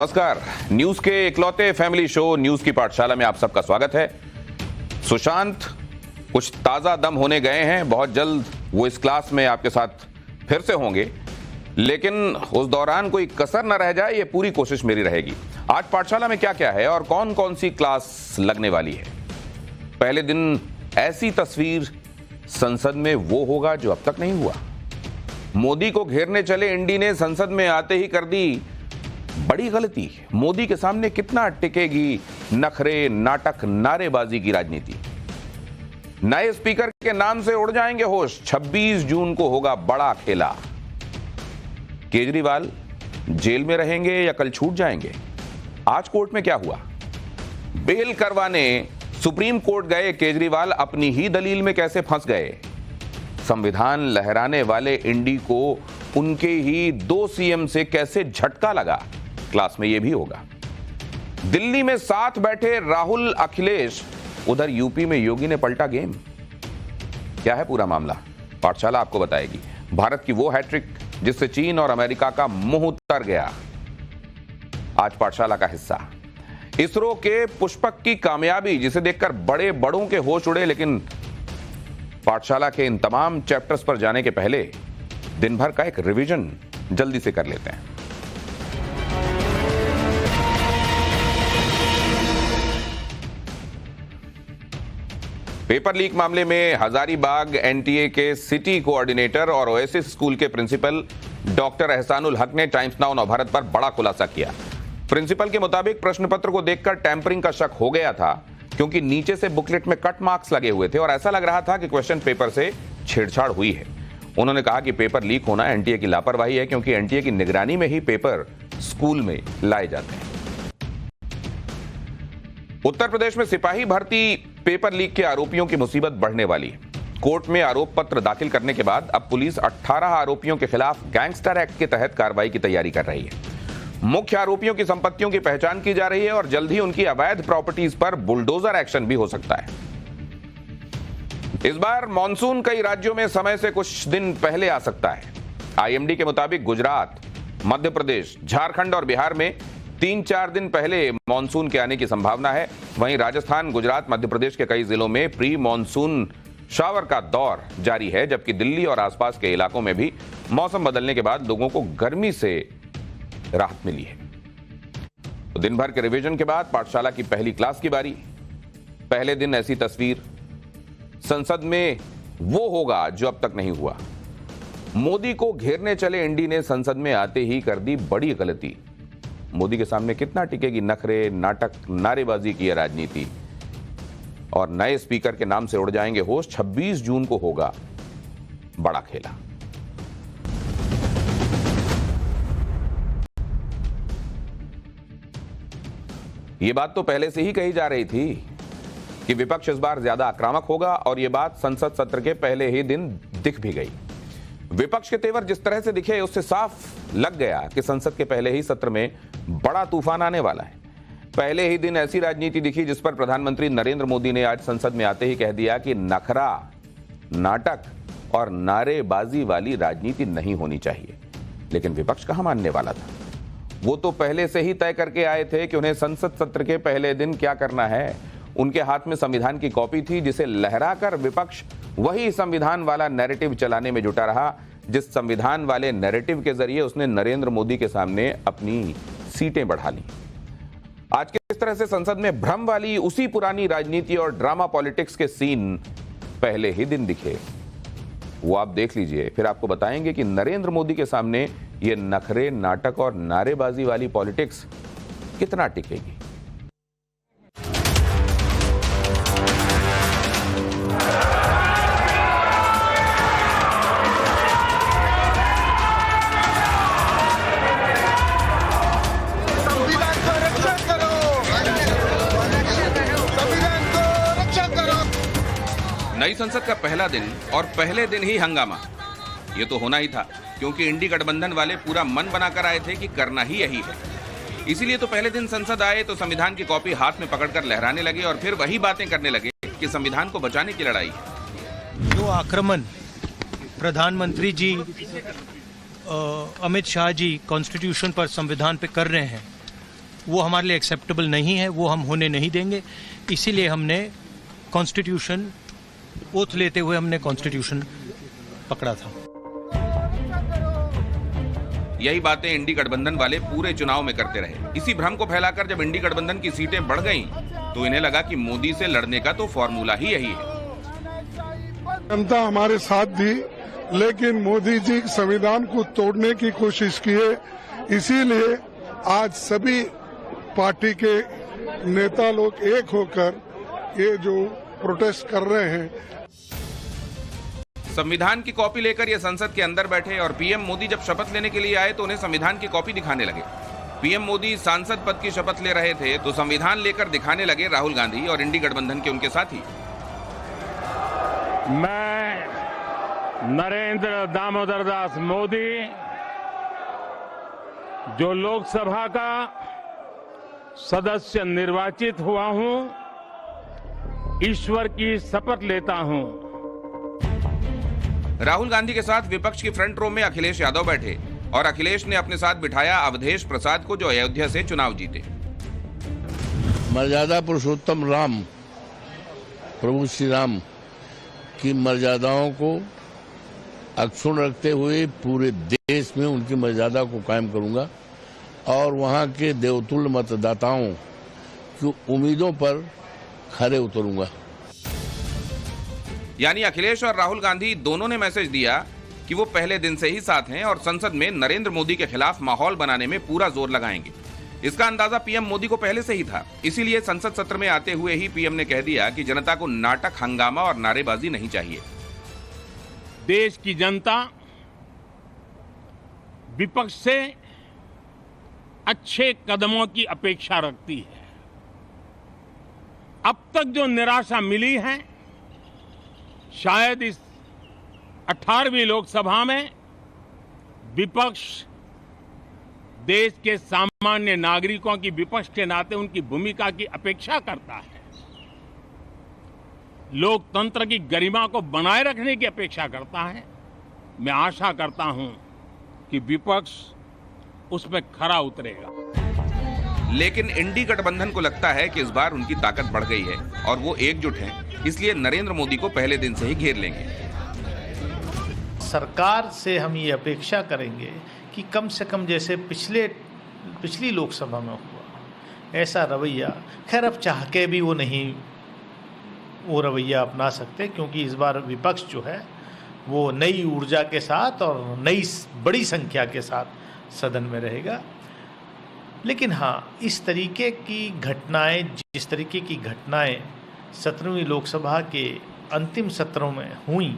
नमस्कार। न्यूज के इकलौते फैमिली शो न्यूज की पाठशाला में आप सबका स्वागत है। सुशांत कुछ ताजा दम होने गए हैं, बहुत जल्द वो इस क्लास में आपके साथ फिर से होंगे, लेकिन उस दौरान कोई कसर न रह जाए, ये पूरी कोशिश मेरी रहेगी। आज पाठशाला में क्या क्या है और कौन कौन सी क्लास लगने वाली है। पहले दिन ऐसी तस्वीर संसद में वो होगा जो अब तक नहीं हुआ। मोदी को घेरने चले इंडी ने संसद में आते ही कर दी बड़ी गलती। मोदी के सामने कितना टिकेगी नखरे, नाटक, नारेबाजी की राजनीति। नए स्पीकर के नाम से उड़ जाएंगे होश। 26 जून को होगा बड़ा खेला। केजरीवाल जेल में रहेंगे या कल छूट जाएंगे। आज कोर्ट में क्या हुआ। बेल करवाने सुप्रीम कोर्ट गए केजरीवाल, अपनी ही दलील में कैसे फंस गए। संविधान लहराने वाले इंडी को उनके ही 2 सीएम से कैसे झटका लगा। क्लास में यह भी होगा। दिल्ली में साथ बैठे राहुल अखिलेश, उधर यूपी में योगी ने पलटा गेम। क्या है पूरा मामला, पाठशाला आपको बताएगी। भारत की वो हैट्रिक जिससे चीन और अमेरिका का मुंह उतर गया, आज पाठशाला का हिस्सा। इसरो के पुष्पक की कामयाबी जिसे देखकर बड़े बड़ों के होश उड़े, लेकिन पाठशाला के इन तमाम चैप्टर्स पर जाने के पहले दिन भर का एक रिवीजन जल्दी से कर लेते हैं। पेपर लीक मामले में हजारीबाग एनटीए के सिटी कोऑर्डिनेटर और ओएसिस स्कूल के प्रिंसिपल डॉक्टर एहसानुल हक ने टाइम्स नाउ नवभारत पर बड़ा खुलासा किया। प्रिंसिपल के मुताबिक प्रश्न पत्र को देखकर टैंपरिंग का शक हो गया था, क्योंकि नीचे से बुकलेट में कट मार्क्स लगे हुए थे और ऐसा लग रहा था कि क्वेश्चन पेपर से छेड़छाड़ हुई है। उन्होंने कहा कि पेपर लीक होना एनटीए की लापरवाही है, क्योंकि एनटीए की निगरानी में ही पेपर स्कूल में लाए जाते हैं। उत्तर प्रदेश में सिपाही भर्ती पेपर लीक के आरोपियों की मुसीबत बढ़ने वाली है। कोर्ट में आरोप पत्र दाखिल करने के बाद अब पुलिस 18 आरोपियों के खिलाफ गैंगस्टर एक्ट के तहत कार्रवाई की तैयारी कर रही है। मुख्य आरोपियों की संपत्तियों की पहचान की जा रही है और जल्द ही उनकी अवैध प्रॉपर्टीज पर बुलडोजर एक्शन भी हो सकता है। इस बार मॉनसून कई राज्यों में समय से कुछ दिन पहले आ सकता है। आईएमडी के मुताबिक गुजरात, मध्य प्रदेश, झारखंड और बिहार में 3-4 दिन पहले मॉनसून के आने की संभावना है। वहीं राजस्थान, गुजरात, मध्य प्रदेश के कई जिलों में प्री मॉनसून शावर का दौर जारी है, जबकि दिल्ली और आसपास के इलाकों में भी मौसम बदलने के बाद लोगों को गर्मी से राहत मिली है। तो दिन भर के रिवीजन के बाद पाठशाला की पहली क्लास की बारी। पहले दिन ऐसी तस्वीर संसद में वो होगा जो अब तक नहीं हुआ। मोदी को घेरने चले इंडी ने संसद में आते ही कर दी बड़ी गलती। मोदी के सामने कितना टिकेगी नखरे, नाटक, नारेबाजी की राजनीति। और नए स्पीकर के नाम से उड़ जाएंगे होश। 26 जून को होगा बड़ा खेला। यह बात तो पहले से ही कही जा रही थी कि विपक्ष इस बार ज्यादा आक्रामक होगा, और यह बात संसद सत्र के पहले ही दिन दिख भी गई। विपक्ष के तेवर जिस तरह से दिखे, उससे साफ लग गया कि संसद के पहले ही सत्र में बड़ा तूफान आने वाला है। पहले ही दिन ऐसी राजनीति दिखी जिस पर प्रधानमंत्री नरेंद्र मोदी ने आज संसद में आते ही कह दिया कि नखरा, नाटक और नारेबाजी वाली राजनीति नहीं होनी चाहिए। लेकिन विपक्ष कहां मानने वाला था। वो तो पहले से ही तय करके आए थे कि उन्हें संसद सत्र के पहले दिन क्या करना है। उनके हाथ में संविधान की कॉपी थी, जिसे लहराकर विपक्ष वही संविधान वाला नैरेटिव चलाने में जुटा रहा, जिस संविधान वाले नैरेटिव के जरिए उसने नरेंद्र मोदी के सामने अपनी सीटें बढ़ा ली। आज किस तरह से संसद में भ्रम वाली उसी पुरानी राजनीति और ड्रामा पॉलिटिक्स के सीन पहले ही दिन दिखे, वो आप देख लीजिए। फिर आपको बताएंगे कि नरेंद्र मोदी के सामने ये नखरे, नाटक और नारेबाजी वाली पॉलिटिक्स कितना टिकेगी। नई संसद का पहला दिन और पहले दिन ही हंगामा। ये तो होना ही था, क्योंकि इंडी गठबंधन वाले पूरा मन बनाकर आए थे कि करना ही यही है। इसीलिए तो पहले दिन संसद आए तो संविधान की कॉपी हाथ में पकड़कर लहराने लगे और फिर वही बातें करने लगे कि संविधान को बचाने की लड़ाई है। जो आक्रमण प्रधानमंत्री जी अमित शाह जी कॉन्स्टिट्यूशन पर, संविधान पे कर रहे हैं, वो हमारे लिए एक्सेप्टेबल नहीं है, वो हम होने नहीं देंगे। इसीलिए हमने कॉन्स्टिट्यूशन ओथ लेते हुए हमने कॉन्स्टिट्यूशन पकड़ा था। यही बातें इंडी गठबंधन वाले पूरे चुनाव में करते रहे। इसी भ्रम को फैलाकर जब इंडी गठबंधन की सीटें बढ़ गईं, तो इन्हें लगा कि मोदी से लड़ने का तो फॉर्मूला ही यही है। जनता हमारे साथ थी, लेकिन मोदी जी संविधान को तोड़ने की कोशिश किए। इसीलिए आज सभी पार्टी के नेता लोग एक होकर ये जो प्रोटेस्ट कर रहे हैं। संविधान की कॉपी लेकर ये संसद के अंदर बैठे और पीएम मोदी जब शपथ लेने के लिए आए तो उन्हें संविधान की कॉपी दिखाने लगे। पीएम मोदी सांसद पद की शपथ ले रहे थे तो संविधान लेकर दिखाने लगे राहुल गांधी और इंडी गठबंधन के उनके साथी। मैं नरेंद्र दामोदर दास मोदी, जो लोकसभा का सदस्य निर्वाचित हुआ हूं, ईश्वर की शपथ लेता हूं। राहुल गांधी के साथ विपक्ष की फ्रंट रो में अखिलेश यादव बैठे और अखिलेश ने अपने साथ बिठाया अवधेश प्रसाद को, जो अयोध्या से चुनाव जीते। मर्यादा पुरुषोत्तम राम, प्रभु श्री राम की मर्यादाओं को अक्षुण्ण रखते हुए पूरे देश में उनकी मर्यादा को कायम करूंगा और वहां के देवतुल्य मतदाताओं की उम्मीदों पर खरे उतरूंगा। यानी अखिलेश और राहुल गांधी दोनों ने मैसेज दिया कि वो पहले दिन से ही साथ हैं और संसद में नरेंद्र मोदी के खिलाफ माहौल बनाने में पूरा जोर लगाएंगे। इसका अंदाजा पीएम मोदी को पहले से ही था। इसीलिए संसद सत्र में आते हुए ही पीएम ने कह दिया कि जनता को नाटक, हंगामा और नारेबाजी नहीं चाहिए। देश की जनता विपक्ष से अच्छे कदमों की अपेक्षा रखती है। अब तक जो निराशा मिली है, शायद इस 18वीं लोकसभा में विपक्ष देश के सामान्य नागरिकों की विपक्ष के नाते उनकी भूमिका की अपेक्षा करता है, लोकतंत्र की गरिमा को बनाए रखने की अपेक्षा करता है। मैं आशा करता हूं कि विपक्ष उसमें खरा उतरेगा। लेकिन इंडी गठबंधन को लगता है कि इस बार उनकी ताकत बढ़ गई है और वो एकजुट हैं, इसलिए नरेंद्र मोदी को पहले दिन से ही घेर लेंगे। सरकार से हम ये अपेक्षा करेंगे कि कम से कम जैसे पिछली लोकसभा में हुआ ऐसा रवैया, खैर अब चाह के भी वो नहीं वो रवैया अपना सकते, क्योंकि इस बार विपक्ष जो है वो नई ऊर्जा के साथ और नई बड़ी संख्या के साथ सदन में रहेगा। लेकिन हाँ, इस तरीके की घटनाएं, जिस तरीके की घटनाएं 17वीं लोकसभा के अंतिम सत्रों में हुई,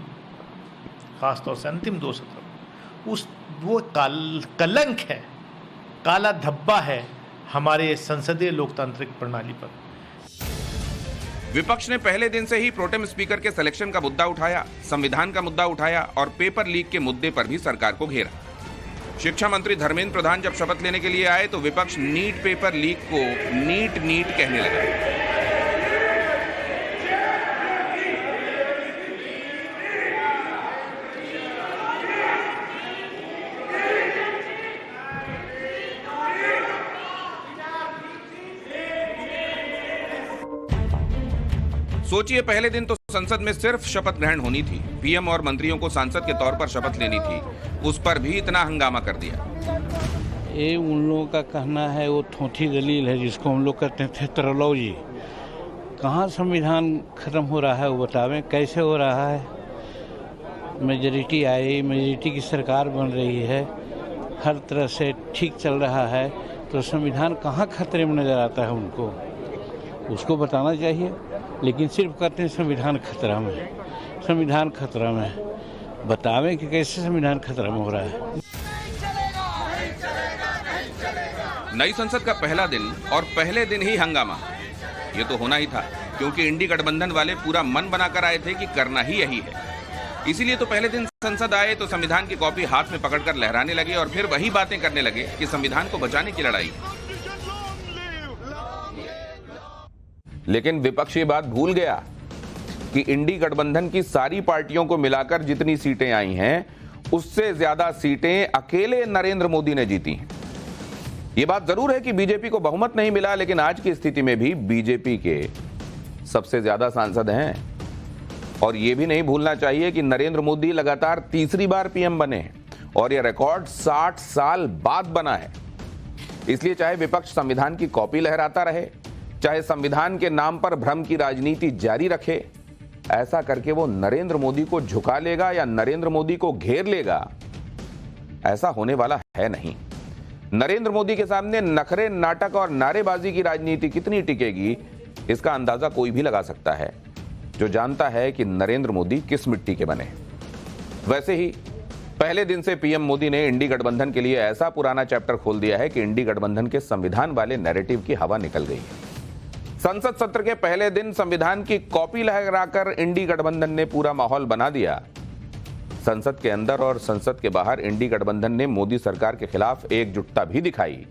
खासतौर से अंतिम 2 सत्रों, वो कलंक है, काला धब्बा है हमारे संसदीय लोकतांत्रिक प्रणाली पर। विपक्ष ने पहले दिन से ही प्रोटेम स्पीकर के सिलेक्शन का मुद्दा उठाया, संविधान का मुद्दा उठाया और पेपर लीक के मुद्दे पर भी सरकार को घेरा। शिक्षा मंत्री धर्मेंद्र प्रधान जब शपथ लेने के लिए आए तो विपक्ष नीट पेपर लीक को नीट कहने लगा। सोचिए, पहले दिन तो संसद में सिर्फ शपथ ग्रहण होनी थी, पीएम और मंत्रियों को सांसद के तौर पर शपथ लेनी थी, उस पर भी इतना हंगामा कर दिया। ये उन लोगों का कहना है, वो थोथी दलील है जिसको हम लोग कहते हैं थेटरोलॉजी। कहाँ संविधान खत्म हो रहा है वो बतावें, कैसे हो रहा है। मेजॉरिटी आई, मेजॉरिटी की सरकार बन रही है, हर तरह से ठीक चल रहा है, तो संविधान कहाँ खतरे में नजर आता है उनको, उसको बताना चाहिए। लेकिन सिर्फ कहते हैं संविधान खतरा में है, संविधान खतरा में है। बतावें कि कैसे संविधान खतरा में हो रहा है। नई संसद का पहला दिन और पहले दिन ही हंगामा, ये तो होना ही था, क्योंकि इंडी गठबंधन वाले पूरा मन बनाकर आए थे कि करना ही यही है। इसीलिए तो पहले दिन संसद आए तो संविधान की कॉपी हाथ में पकड़कर लहराने लगे और फिर वही बातें करने लगे कि संविधान को बचाने की लड़ाई। लेकिन विपक्ष ये बात भूल गया कि इंडी गठबंधन की सारी पार्टियों को मिलाकर जितनी सीटें आई हैं, उससे ज्यादा सीटें अकेले नरेंद्र मोदी ने जीती हैं। यह बात जरूर है कि बीजेपी को बहुमत नहीं मिला, लेकिन आज की स्थिति में भी बीजेपी के सबसे ज्यादा सांसद हैं। और यह भी नहीं भूलना चाहिए कि नरेंद्र मोदी लगातार तीसरी बार पीएम बने हैं और यह रिकॉर्ड 60 साल बाद बना है। इसलिए चाहे विपक्ष संविधान की कॉपी लहराता रहे, चाहे संविधान के नाम पर भ्रम की राजनीति जारी रखे, ऐसा करके वो नरेंद्र मोदी को झुका लेगा या नरेंद्र मोदी को घेर लेगा, ऐसा होने वाला है नहीं। नरेंद्र मोदी के सामने नखरे, नाटक और नारेबाजी की राजनीति कितनी टिकेगी, इसका अंदाजा कोई भी लगा सकता है जो जानता है कि नरेंद्र मोदी किस मिट्टी के बने। वैसे ही पहले दिन से पीएम मोदी ने इंडी गठबंधन के लिए ऐसा पुराना चैप्टर खोल दिया है कि इंडी गठबंधन के संविधान वाले नैरेटिव की हवा निकल गई है। संसद सत्र के पहले दिन संविधान की कॉपी लहराकर इंडी गठबंधन ने पूरा माहौल बना दिया। संसद के अंदर और संसद के बाहर इंडी गठबंधन ने मोदी सरकार के खिलाफ एकजुटता भी दिखाई।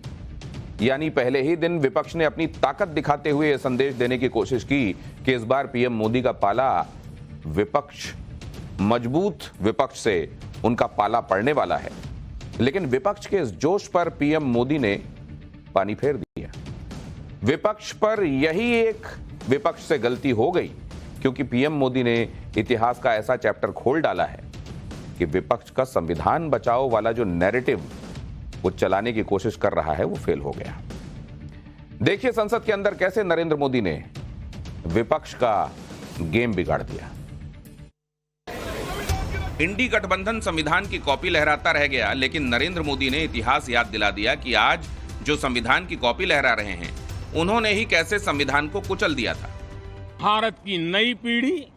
यानी पहले ही दिन विपक्ष ने अपनी ताकत दिखाते हुए यह संदेश देने की कोशिश की कि इस बार पीएम मोदी का पाला विपक्ष, मजबूत विपक्ष से उनका पाला पड़ने वाला है। लेकिन विपक्ष के इस जोश पर पीएम मोदी ने पानी फेर दिया। विपक्ष पर यही एक विपक्ष से गलती हो गई, क्योंकि पीएम मोदी ने इतिहास का ऐसा चैप्टर खोल डाला है कि विपक्ष का संविधान बचाओ वाला जो नैरेटिव वो चलाने की कोशिश कर रहा है, वो फेल हो गया। देखिए संसद के अंदर कैसे नरेंद्र मोदी ने विपक्ष का गेम बिगाड़ दिया। इंडी गठबंधन संविधान की कॉपी लहराता रह गया, लेकिन नरेंद्र मोदी ने इतिहास याद दिला दिया कि आज जो संविधान की कॉपी लहरा रहे हैं, उन्होंने ही कैसे संविधान को कुचल दिया था। भारत की नई पीढ़ी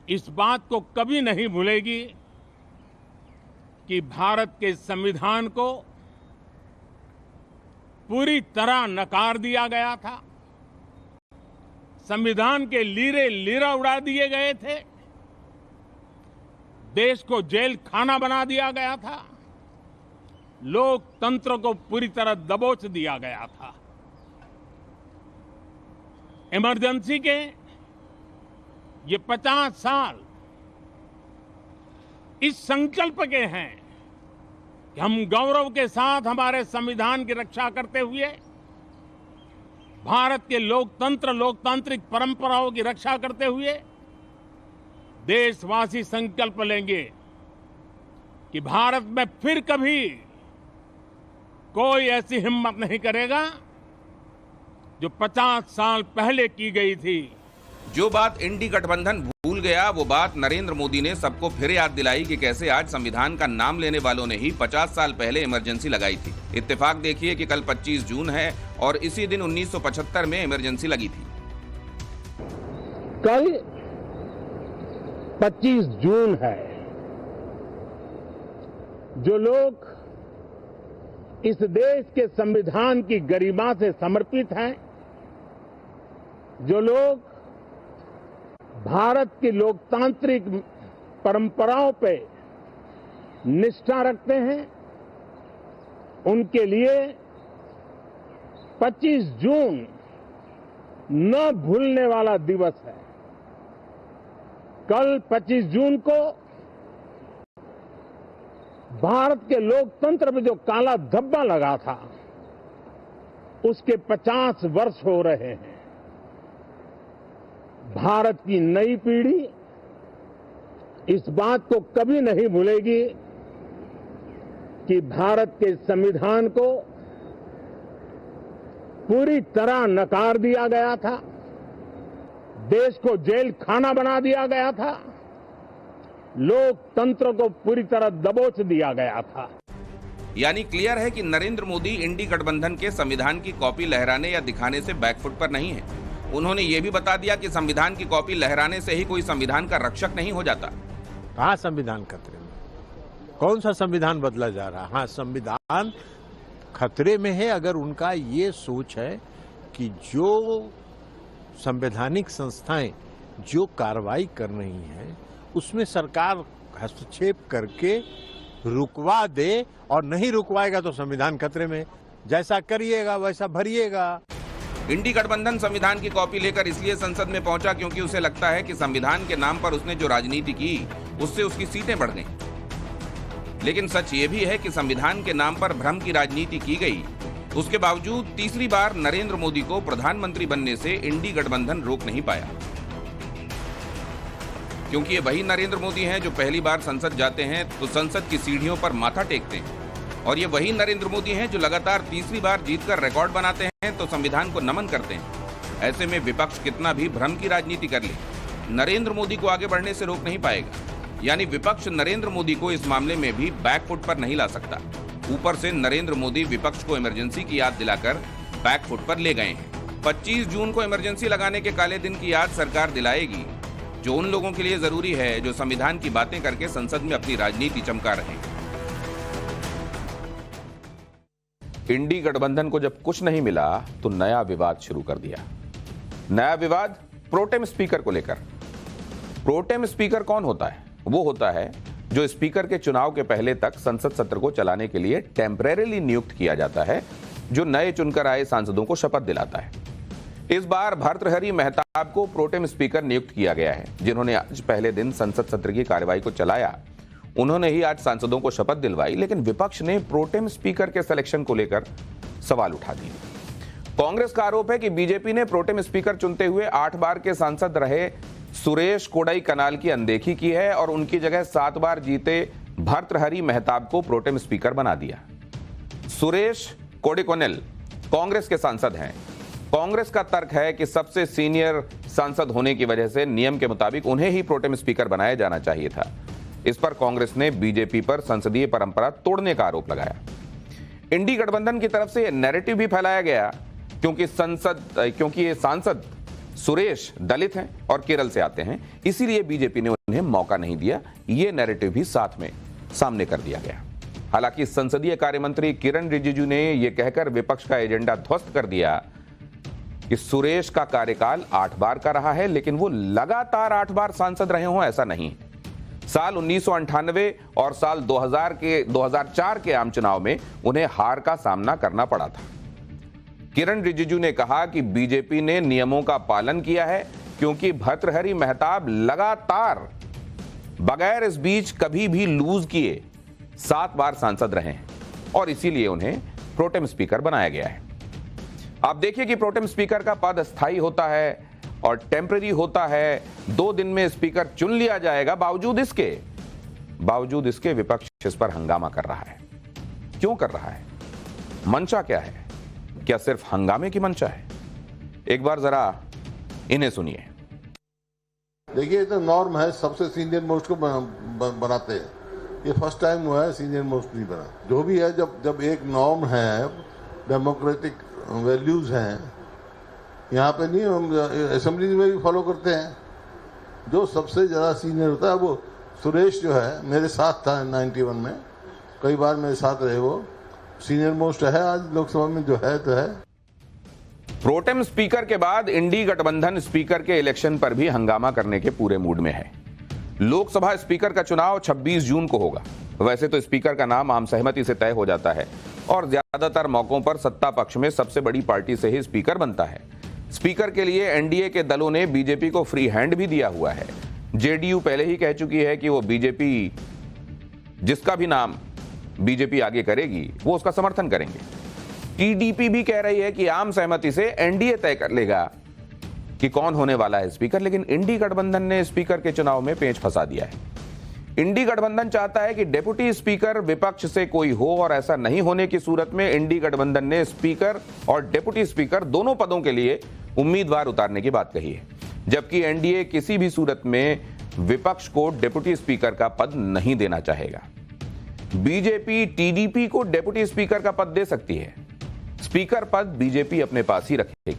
इस बात को कभी नहीं भूलेगी कि भारत के संविधान को पूरी तरह नकार दिया गया था। संविधान के लीरे लीरा उड़ा दिए गए थे। देश को जेल खाना बना दिया गया था। लोकतंत्र को पूरी तरह दबोच दिया गया था। इमरजेंसी के ये 50 साल इस संकल्प के हैं कि हम गौरव के साथ हमारे संविधान की रक्षा करते हुए भारत के लोकतंत्र, लोकतांत्रिक परंपराओं की रक्षा करते हुए देशवासी संकल्प लेंगे कि भारत में फिर कभी कोई ऐसी हिम्मत नहीं करेगा जो 50 साल पहले की गई थी। जो बात इंडी गठबंधन भूल गया, वो बात नरेंद्र मोदी ने सबको फिर याद दिलाई कि कैसे आज संविधान का नाम लेने वालों ने ही 50 साल पहले इमरजेंसी लगाई थी। इत्तेफाक देखिए कि कल 25 जून है और इसी दिन 1975 में इमरजेंसी लगी थी। कल 25 जून है। जो लोग इस देश के संविधान की गरिमा से समर्पित हैं, जो लोग भारत की लोकतांत्रिक परंपराओं पे निष्ठा रखते हैं, उनके लिए 25 जून न भूलने वाला दिवस है। कल 25 जून को भारत के लोकतंत्र में जो काला धब्बा लगा था, उसके 50 वर्ष हो रहे हैं। भारत की नई पीढ़ी इस बात को कभी नहीं भूलेगी कि भारत के संविधान को पूरी तरह नकार दिया गया था। देश को जेल खाना बना दिया गया था। लोकतंत्र को पूरी तरह दबोच दिया गया था। यानी क्लियर है कि नरेंद्र मोदी इंडी गठबंधन के संविधान की कॉपी लहराने या दिखाने से बैकफुट पर नहीं है। उन्होंने ये भी बता दिया कि संविधान की कॉपी लहराने से ही कोई संविधान का रक्षक नहीं हो जाता। कहाँ संविधान खतरे में? कौन सा संविधान बदला जा रहा है? हाँ, संविधान खतरे में है अगर उनका ये सोच है कि जो संवैधानिक संस्थाएं जो कार्रवाई कर रही हैं उसमें सरकार हस्तक्षेप करके रुकवा दे, और नहीं रुकवाएगा तो संविधान खतरे में। जैसा करिएगा वैसा भरिएगा। इंडी गठबंधन संविधान की कॉपी लेकर इसलिए संसद में पहुंचा क्योंकि उसे लगता है कि संविधान के नाम पर उसने जो राजनीति की उससे उसकी सीटें बढ़ गईं। लेकिन सच ये भी है कि संविधान के नाम पर भ्रम की राजनीति की गई। उसके बावजूद तीसरी बार नरेंद्र मोदी को प्रधानमंत्री बनने से इंडी गठबंधन रोक नहीं पाया, क्योंकि ये वही नरेंद्र मोदी हैं जो पहली बार संसद जाते हैं तो संसद की सीढ़ियों पर माथा टेकते हैं, और ये वही नरेंद्र मोदी हैं जो लगातार तीसरी बार जीतकर रिकॉर्ड बनाते हैं तो संविधान को नमन करते हैं। ऐसे में विपक्ष कितना भी भ्रम की राजनीति कर ले, नरेंद्र मोदी को आगे बढ़ने से रोक नहीं पाएगा। यानी विपक्ष नरेंद्र मोदी को इस मामले में भी बैकफुट पर नहीं ला सकता। ऊपर से नरेंद्र मोदी विपक्ष को इमरजेंसी की याद दिलाकर बैकफुट पर ले गए हैं। 25 जून को इमरजेंसी लगाने के काले दिन की याद सरकार दिलाएगी, जो उन लोगों के लिए जरूरी है जो संविधान की बातें करके संसद में अपनी राजनीति चमका रहे हैं। इंडी गठबंधन को जब कुछ नहीं मिला तो नया विवाद शुरू कर दिया। नया विवाद प्रोटेम स्पीकर को लेकर। प्रोटेम स्पीकर कौन होता है? वो होता है जो स्पीकर के चुनाव के पहले तक संसद सत्र को चलाने के लिए टेम्परेरीली नियुक्त किया जाता है, जो नए चुनकर आए सांसदों को शपथ दिलाता है। इस बार भर्तृहरि मेहताब को प्रोटेम स्पीकर नियुक्त किया गया है, जिन्होंने आज पहले दिन संसद सत्र की कार्यवाही को चलाया। उन्होंने ही आज सांसदों को शपथ दिलवाई, लेकिन विपक्ष ने प्रोटेम स्पीकर के सिलेक्शन को लेकर सवाल उठा दिए। कांग्रेस का आरोप है कि बीजेपी ने प्रोटेम स्पीकर चुनते हुए 8 बार के सांसद रहे सुरेश कोडाईकनाल की अनदेखी की है और उनकी जगह 7 बार जीते भर्तृहरि मेहताब को प्रोटेम स्पीकर बना दिया। सुरेश कोडाईकनाल कांग्रेस के सांसद हैं। कांग्रेस का तर्क है कि सबसे सीनियर सांसद होने की वजह से नियम के मुताबिक उन्हें ही प्रोटेम स्पीकर बनाया जाना चाहिए था। इस पर कांग्रेस ने बीजेपी पर संसदीय परंपरा तोड़ने का आरोप लगाया। इंडी गठबंधन की तरफ से नैरेटिव भी फैलाया गया क्योंकि ये सांसद सुरेश दलित हैं और केरल से आते हैं, इसीलिए बीजेपी ने उन्हें मौका नहीं दिया। ये नैरेटिव भी साथ में सामने कर दिया गया। हालांकि संसदीय कार्य मंत्री किरण रिजिजू ने यह कहकर विपक्ष का एजेंडा ध्वस्त कर दिया कि सुरेश का कार्यकाल 8 बार का रहा है, लेकिन वो लगातार 8 बार सांसद रहे हों ऐसा नहीं। साल 1998 और साल 2004 के आम चुनाव में उन्हें हार का सामना करना पड़ा था। किरण रिजिजू ने कहा कि बीजेपी ने नियमों का पालन किया है, क्योंकि भर्तृहरि मेहताब लगातार बगैर इस बीच कभी भी लूज किए 7 बार सांसद रहे हैं और इसीलिए उन्हें प्रोटेम स्पीकर बनाया गया है। आप देखिए कि प्रोटेम स्पीकर का पद अस्थायी होता है और टेम्पररी होता है। 2 दिन में स्पीकर चुन लिया जाएगा। बावजूद इसके विपक्ष इस पर हंगामा कर रहा है। क्यों कर रहा है? मंशा क्या है? क्या सिर्फ हंगामे की मंशा है? एक बार जरा इन्हें सुनिए। देखिए, तो नॉर्म है, सबसे सीनियर मोस्ट को बनाते हैं। ये फर्स्ट टाइम हुआ है सीनियर मोस्ट नहीं बना। जो भी है, जब एक नॉर्म है, डेमोक्रेटिक वैल्यूज हैं, यहाँ पे नहीं, हम असेंबली में भी फॉलो करते हैं। जो सबसे ज़्यादा सीनियर होता है वो सुरेश जो है, मेरे साथ था 91 में, कई बार मेरे साथ रहे, वो सीनियर मोस्ट है आज लोकसभा में, जो है तो है। प्रोटेम स्पीकर के बाद इंडी गठबंधन स्पीकर के इलेक्शन पर भी हंगामा करने के पूरे मूड में है। लोकसभा स्पीकर का चुनाव 26 जून को होगा। वैसे तो स्पीकर का नाम आम सहमति से तय हो जाता है और ज्यादातर मौकों पर सत्ता पक्ष में सबसे बड़ी पार्टी से ही स्पीकर बनता है। स्पीकर के लिए एनडीए के दलों ने बीजेपी को फ्री हैंड भी दिया हुआ है। जेडीयू पहले ही कह चुकी है कि वो बीजेपी, जिसका भी नाम बीजेपी आगे करेगी, वो उसका समर्थन करेंगे। टीडीपी भी कह रही है कि आम सहमति से एनडीए तय कर लेगा कि कौन होने वाला है स्पीकर, लेकिन इंडी गठबंधन ने स्पीकर के चुनाव में पेंच फंसा दिया है। इंडी गठबंधन चाहता है कि डिप्टी स्पीकर विपक्ष से कोई हो और ऐसा नहीं होने की सूरत में इंडी गठबंधन ने स्पीकर और डिप्टी स्पीकर दोनों पदों के लिए उम्मीदवार उतारने की बात कही है, जबकि एनडीए किसी भी सूरत में विपक्ष को डिप्टी स्पीकर का पद नहीं देना चाहेगा। बीजेपी टीडीपी को डिप्टी स्पीकर का पद दे सकती है, स्पीकर पद बीजेपी अपने पास ही रखेगी।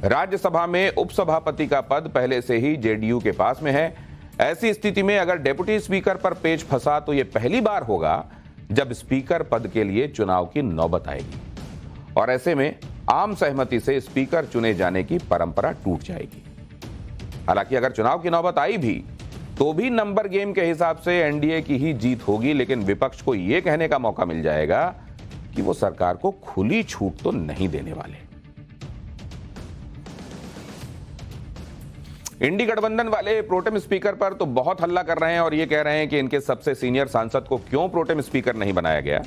राज्यसभा में उपसभापति का पद पहले से ही जेडीयू के पास में है। ऐसी स्थिति में अगर डिप्टी स्पीकर पर पेच फंसा तो यह पहली बार होगा जब स्पीकर पद के लिए चुनाव की नौबत आएगी और ऐसे में आम सहमति से स्पीकर चुने जाने की परंपरा टूट जाएगी। हालांकि अगर चुनाव की नौबत आई भी तो भी नंबर गेम के हिसाब से एनडीए की ही जीत होगी, लेकिन विपक्ष को यह कहने का मौका मिल जाएगा कि वो सरकार को खुली छूट तो नहीं देने वाले। इंडी गठबंधन वाले प्रोटेम स्पीकर पर तो बहुत हल्ला कर रहे हैं और ये कह रहे हैं कि इनके सबसे सीनियर सांसद को क्यों प्रोटेम स्पीकर नहीं बनाया गया।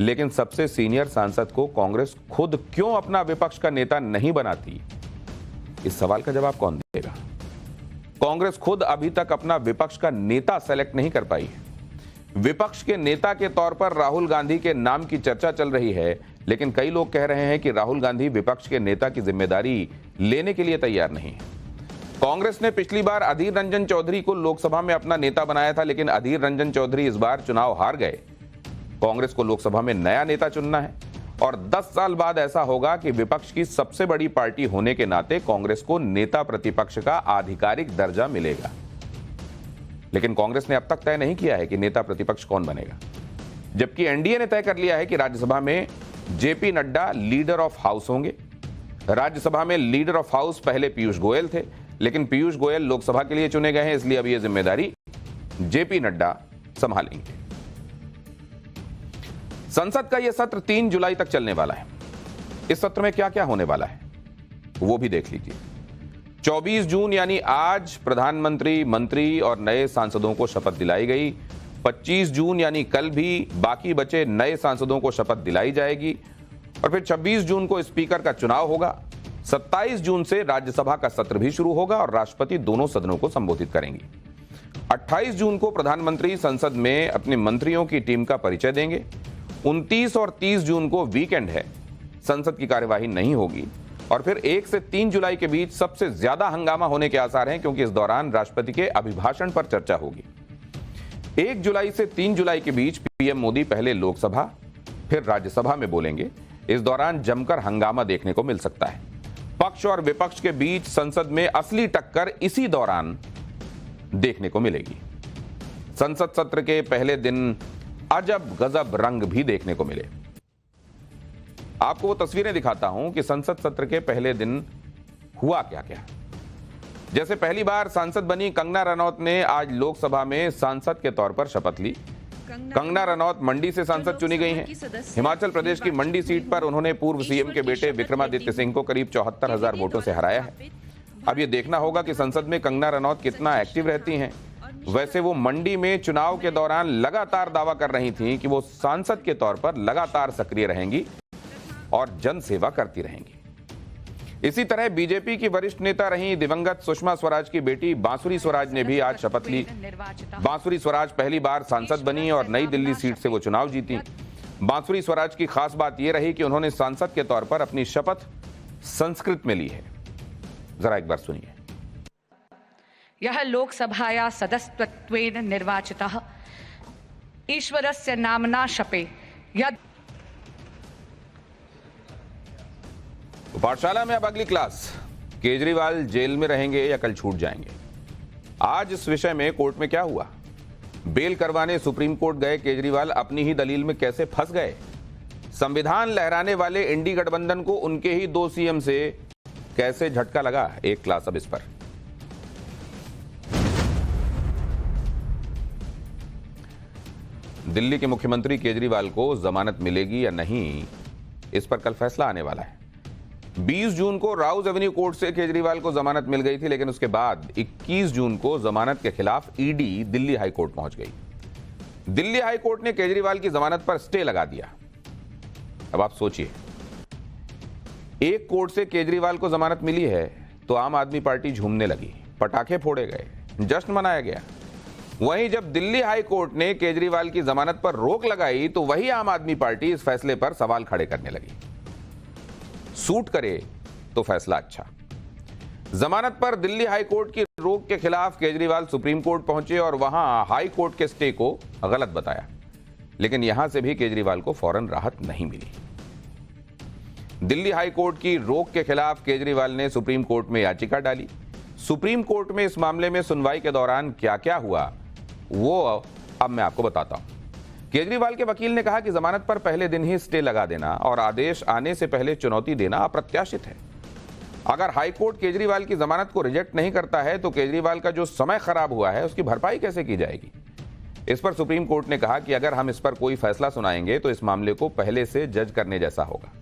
लेकिन सबसे सीनियर सांसद को कांग्रेस खुद क्यों अपना विपक्ष का नेता नहीं बनाती, इस सवाल का जवाब कौन देगा। कांग्रेस खुद अभी तक अपना विपक्ष का नेता सेलेक्ट नहीं कर पाई है। विपक्ष के नेता के तौर पर राहुल गांधी के नाम की चर्चा चल रही है, लेकिन कई लोग कह रहे हैं कि राहुल गांधी विपक्ष के नेता की जिम्मेदारी लेने के लिए तैयार नहीं है। कांग्रेस ने पिछली बार अधीर रंजन चौधरी को लोकसभा में अपना नेता बनाया था, लेकिन अधीर रंजन चौधरी इस बार चुनाव हार गए। कांग्रेस को लोकसभा में नया नेता चुनना है और 10 साल बाद ऐसा होगा कि विपक्ष की सबसे बड़ी पार्टी होने के नाते कांग्रेस को नेता प्रतिपक्ष का आधिकारिक दर्जा मिलेगा। लेकिन कांग्रेस ने अब तक तय नहीं किया है कि नेता प्रतिपक्ष कौन बनेगा, जबकि एनडीए ने तय कर लिया है कि राज्यसभा में JP Nadda leader of house होंगे। राज्यसभा में लीडर ऑफ हाउस पहले पीयूष गोयल थे, लेकिन पीयूष गोयल लोकसभा के लिए चुने गए हैं, इसलिए अब यह जिम्मेदारी जेपी नड्डा संभालेंगे। संसद का यह सत्र 3 जुलाई तक चलने वाला है। इस सत्र में क्या क्या होने वाला है वो भी देख लीजिए। 24 जून यानी आज प्रधानमंत्री, मंत्री और नए सांसदों को शपथ दिलाई गई। 25 जून यानी कल भी बाकी बचे नए सांसदों को शपथ दिलाई जाएगी और फिर 26 जून को स्पीकर का चुनाव होगा। 27 जून से राज्यसभा का सत्र भी शुरू होगा और राष्ट्रपति दोनों सदनों को संबोधित करेंगी। 28 जून को प्रधानमंत्री संसद में अपने मंत्रियों की टीम का परिचय देंगे। 29 और 30 जून को वीकेंड है, संसद की कार्यवाही नहीं होगी और फिर 1 से 3 जुलाई के बीच सबसे ज्यादा हंगामा होने के आसार हैं, क्योंकि इस दौरान राष्ट्रपति के अभिभाषण पर चर्चा होगी। 1 जुलाई से 3 जुलाई के बीच पीएम मोदी पहले लोकसभा फिर राज्यसभा में बोलेंगे। इस दौरान जमकर हंगामा देखने को मिल सकता है। पक्ष और विपक्ष के बीच संसद में असली टक्कर इसी दौरान देखने को मिलेगी। संसद सत्र के पहले दिन अजब गजब रंग भी देखने को मिले। आपको वो तस्वीरें दिखाता हूं कि संसद सत्र के पहले दिन हुआ क्या क्या। जैसे पहली बार सांसद बनी कंगना रनौत ने आज लोकसभा में सांसद के तौर पर शपथ ली। कंगना रनौत मंडी से सांसद चुनी गई हैं। हिमाचल प्रदेश की मंडी सीट पर उन्होंने पूर्व सीएम के बेटे विक्रमादित्य सिंह को करीब 74,000 वोटों से हराया है। अब ये देखना होगा कि संसद में कंगना रनौत कितना एक्टिव रहती हैं। वैसे वो मंडी में चुनाव के दौरान लगातार दावा कर रही थीं कि वो सांसद के तौर पर लगातार सक्रिय रहेंगी और जन सेवा करती रहेंगी। इसी तरह बीजेपी की वरिष्ठ नेता रही दिवंगत सुषमा स्वराज की बेटी बांसुरी स्वराज ने भी आज शपथ ली। बांसुरी स्वराज पहली बार सांसद बनी और नई दिल्ली सीट से वो चुनाव जीती। बांसुरी स्वराज की खास बात यह रही कि उन्होंने सांसद के तौर पर अपनी शपथ संस्कृत में ली है। जरा एक बार सुनिए। यह लोकसभाया सदस्यत्वेन निर्वाचितः ईश्वरस्य नाम्ना शपे यद। पाठशाला में अब अगली क्लास, केजरीवाल जेल में रहेंगे या कल छूट जाएंगे। आज इस विषय में कोर्ट में क्या हुआ, बेल करवाने सुप्रीम कोर्ट गए केजरीवाल अपनी ही दलील में कैसे फंस गए, संविधान लहराने वाले इंडी गठबंधन को उनके ही 2 सीएम से कैसे झटका लगा, एक क्लास अब इस पर। दिल्ली के मुख्यमंत्री केजरीवाल को जमानत मिलेगी या नहीं, इस पर कल फैसला आने वाला है। 20 जून को राउज एवेन्यू कोर्ट से केजरीवाल को जमानत मिल गई थी, लेकिन उसके बाद 21 जून को जमानत के खिलाफ ईडी दिल्ली हाई कोर्ट पहुंच गई। दिल्ली हाई कोर्ट ने केजरीवाल की जमानत पर स्टे लगा दिया। अब आप सोचिए, एक कोर्ट से केजरीवाल को जमानत मिली है तो आम आदमी पार्टी झूमने लगी, पटाखे फोड़े गए, जश्न मनाया गया। वहीं जब दिल्ली हाई कोर्ट ने केजरीवाल की जमानत पर रोक लगाई तो वही आम आदमी पार्टी इस फैसले पर सवाल खड़े करने लगी। सूट करे तो फैसला अच्छा। जमानत पर दिल्ली हाई कोर्ट की रोक के खिलाफ केजरीवाल सुप्रीम कोर्ट पहुंचे और वहां हाई कोर्ट के स्टे को गलत बताया, लेकिन यहां से भी केजरीवाल को फौरन राहत नहीं मिली। दिल्ली हाई कोर्ट की रोक के खिलाफ केजरीवाल ने सुप्रीम कोर्ट में याचिका डाली। सुप्रीम कोर्ट में इस मामले में सुनवाई के दौरान क्या क्या हुआ वो अब मैं आपको बताता हूं। केजरीवाल के वकील ने कहा कि जमानत पर पहले दिन ही स्टे लगा देना और आदेश आने से पहले चुनौती देना अप्रत्याशित है। अगर हाईकोर्ट केजरीवाल की जमानत को रिजेक्ट नहीं करता है तो केजरीवाल का जो समय खराब हुआ है उसकी भरपाई कैसे की जाएगी। इस पर सुप्रीम कोर्ट ने कहा कि अगर हम इस पर कोई फैसला सुनाएंगे तो इस मामले को पहले से जज करने जैसा होगा।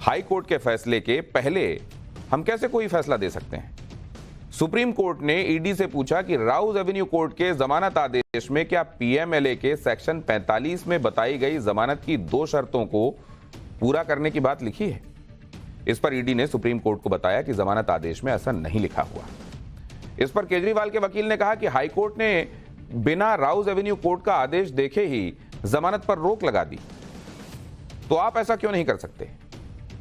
हाई कोर्ट के फैसले के पहले हम कैसे कोई फैसला दे सकते हैं। सुप्रीम कोर्ट ने ईडी से पूछा कि राउज एवेन्यू कोर्ट के जमानत आदेश में क्या पीएमएलए के सेक्शन 45 में बताई गई जमानत की 2 शर्तों को पूरा करने की बात लिखी है। इस पर ईडी ने सुप्रीम कोर्ट को बताया कि जमानत आदेश में ऐसा नहीं लिखा हुआ। इस पर केजरीवाल के वकील ने कहा कि हाईकोर्ट ने बिना राउज एवेन्यू कोर्ट का आदेश देखे ही जमानत पर रोक लगा दी, तो आप ऐसा क्यों नहीं कर सकते।